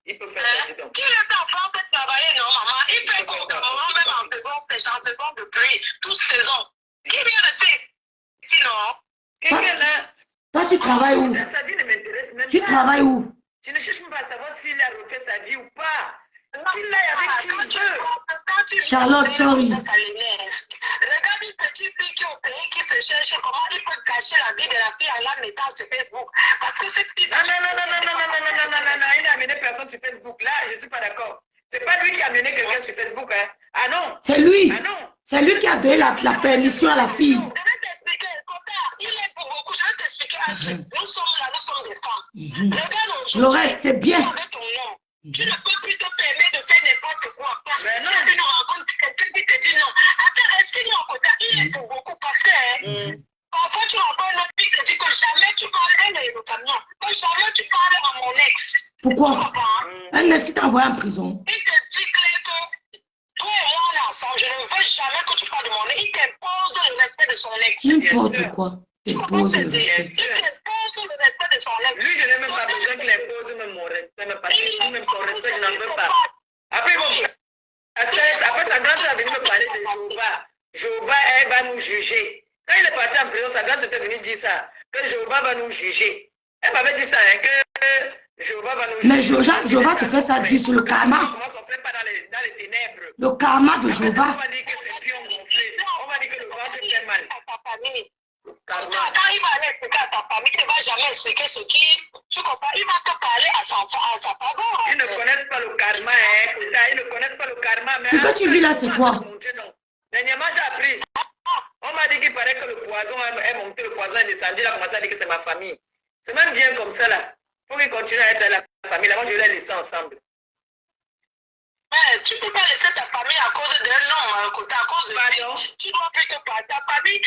Il peut faire ça, dis donc. Qui est enfant peut travailler, non, maman? Il fait quoi au Cameroun, même en faisant ses changements de pluie, tous faisons. Qui vient de te sinon? Toi, tu travailles où? Sa vie ne m'intéresse même pas. Tu travailles où? Je ne cherche même pas à savoir s'il a refait sa vie ou pas. Il l'a avec qui veut. Charlotte, sorry. Regarde une petite fille qui est au pays qui se cherche comment il peut cacher la vie de la fille en la mettant sur Facebook. Parce que c'est non, il n'a amené personne sur Facebook. Là, je ne suis pas d'accord. C'est pas lui qui a amené quelqu'un sur Facebook. Hein. Ah non. C'est lui. Ah non. C'est lui qui a donné la permission à la fille. Je vais t'expliquer, il est pour beaucoup. Je vais t'expliquer un truc. Nous sommes là, nous sommes des femmes. Regarde aujourd'hui. Laurette, c'est bien. Avec ton nom. Tu ne peux plus te permettre de faire n'importe quoi. Parce que tu nous rencontres quelqu'un qui te dit non. Attends, excuse-moi, Kota, il est pour beaucoup parce que parfois tu rencontres un homme qui te dit que jamais tu parles le camion. Que jamais tu parles à mon ex. Pourquoi? Un ex qui t'a envoyé en prison. Il te dit que toi et moi on est ensemble. Je ne veux jamais que tu parles de mon ex. Il t'impose le respect de son ex. N'importe quoi. T'impose le respect. Il t'impose le respect de son ex. Lui, je n'ai même pas besoin qu'il impose même mon respect, mais parce que même son respect, je n'en veux pas. Après, après sa grande est venue me parler de Jéhovah. Jéhovah, elle va nous juger. Quand il est parti en prison, sa grande était venue dire ça, que Jéhovah va nous juger. Elle m'avait dit ça, hein, que Jéhovah va nous juger. Mais Jéhovah te fait ça dire sur le karma. On ne fait pas dans les ténèbres. Le karma de Jéhovah. On va dire que c'est pion gonflé. On va dire que le ventre fait mal. Quand il va aller expliquer à ta famille, il ne va jamais expliquer ce qui... Tu comprends? Il va te parler à sa faveur. Ils ne connaissent pas le karma, hein. Ils ne connaissent pas le karma. Ce que tu vis là, c'est quoi? Dernièrement, j'ai appris. On m'a dit qu'il paraît que le poison est monté, le poison est descendu. Il a commencé à dire que c'est ma famille. C'est même bien comme ça, là. Il faut qu'il continue à être la famille. Là, moi, je vais les laisser ensemble. Mais tu ne peux pas laisser ta famille à cause d'un homme, à cause de lui. Tu dois plutôt pas ta famille.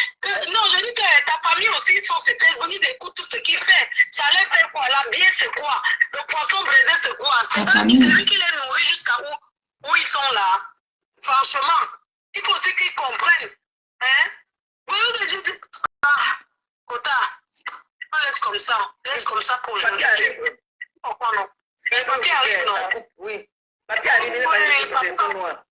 Non, je dis que ta famille aussi, sont sur Facebook, ils écoutent tout ce qu'il fait. Ça les fait quoi? La bière, c'est quoi? Le poisson braisé, c'est quoi? C'est lui qui les nourrit jusqu'à où ils sont là. Franchement, il faut aussi qu'ils comprennent. Hein? Kota, on laisse comme ça. Laisse comme ça pour les gens. Pourquoi non? Papier arrive, non? Oui. Papier arrive, il est pas de noir.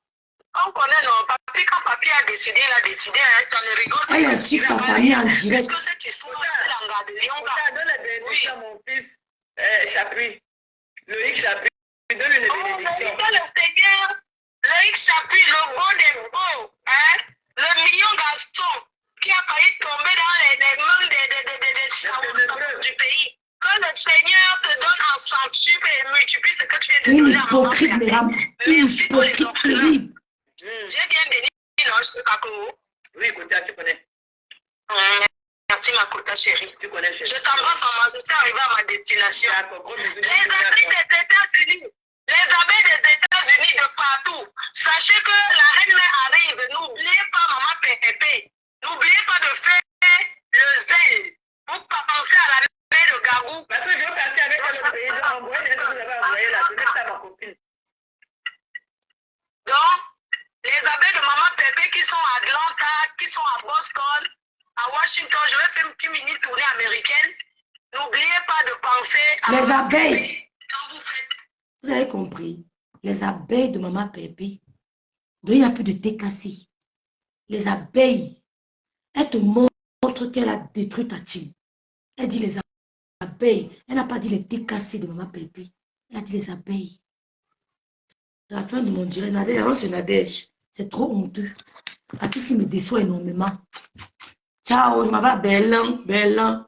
On connaît, non? Papier, quand Papier a décidé, il a décidé, hein, ça ne rigole pas. Elle insulte ta famille en direct. Est-ce que cette histoire, c'est l'engadé? Donne les bénédictions à mon fils Chapri. Loïc Chapri. Donne-lui les bénédictions. Le Seigneur, Loïc Chapri, le beau des beaux, hein? Le million garçon qui a failli tomber dans les mains du pays. Quand le Seigneur te donne en centuple et multiplie ce que tu viens de C'est une donner à maman, hypocrite, mesdames. Une hypocrite terrible. j'ai bien béni l'ange Kakao. Oui, Kota, tu connais. Merci ma Kota chérie. Tu connais, chérie. Je t'embrasse maman, je suis arrivée à ma destination. Les abeilles des États-Unis, de partout. Sachez que la reine mère arrive. N'oubliez pas maman Pépé. N'oubliez pas de faire le zèle. Pour pas penser à la mère de Gabou. Parce que je veux partir avec le pays, j'ai envoyé les gens que vous avez envoyé là, je n'ai pas ma copine. Donc, les abeilles de maman Pépé qui sont à Atlanta, qui sont à Boston, à Washington, je vais faire une petite mini tournée américaine. N'oubliez pas de penser à Les abeilles. Quand vous faites... Vous avez compris? Les abeilles de maman Pépé. Donc, il n'y a plus de thé cassé. Les abeilles, elle te montre qu'elle a détruit ta team. Elle dit les abeilles. Elle n'a pas dit les thés cassés de maman Pépé. Elle a dit les abeilles. C'est la fin de mon direct. Nadège, avant c'est Nadège. C'est trop honteux. La fille me déçoit énormément. Ciao, je m'appelle Belle.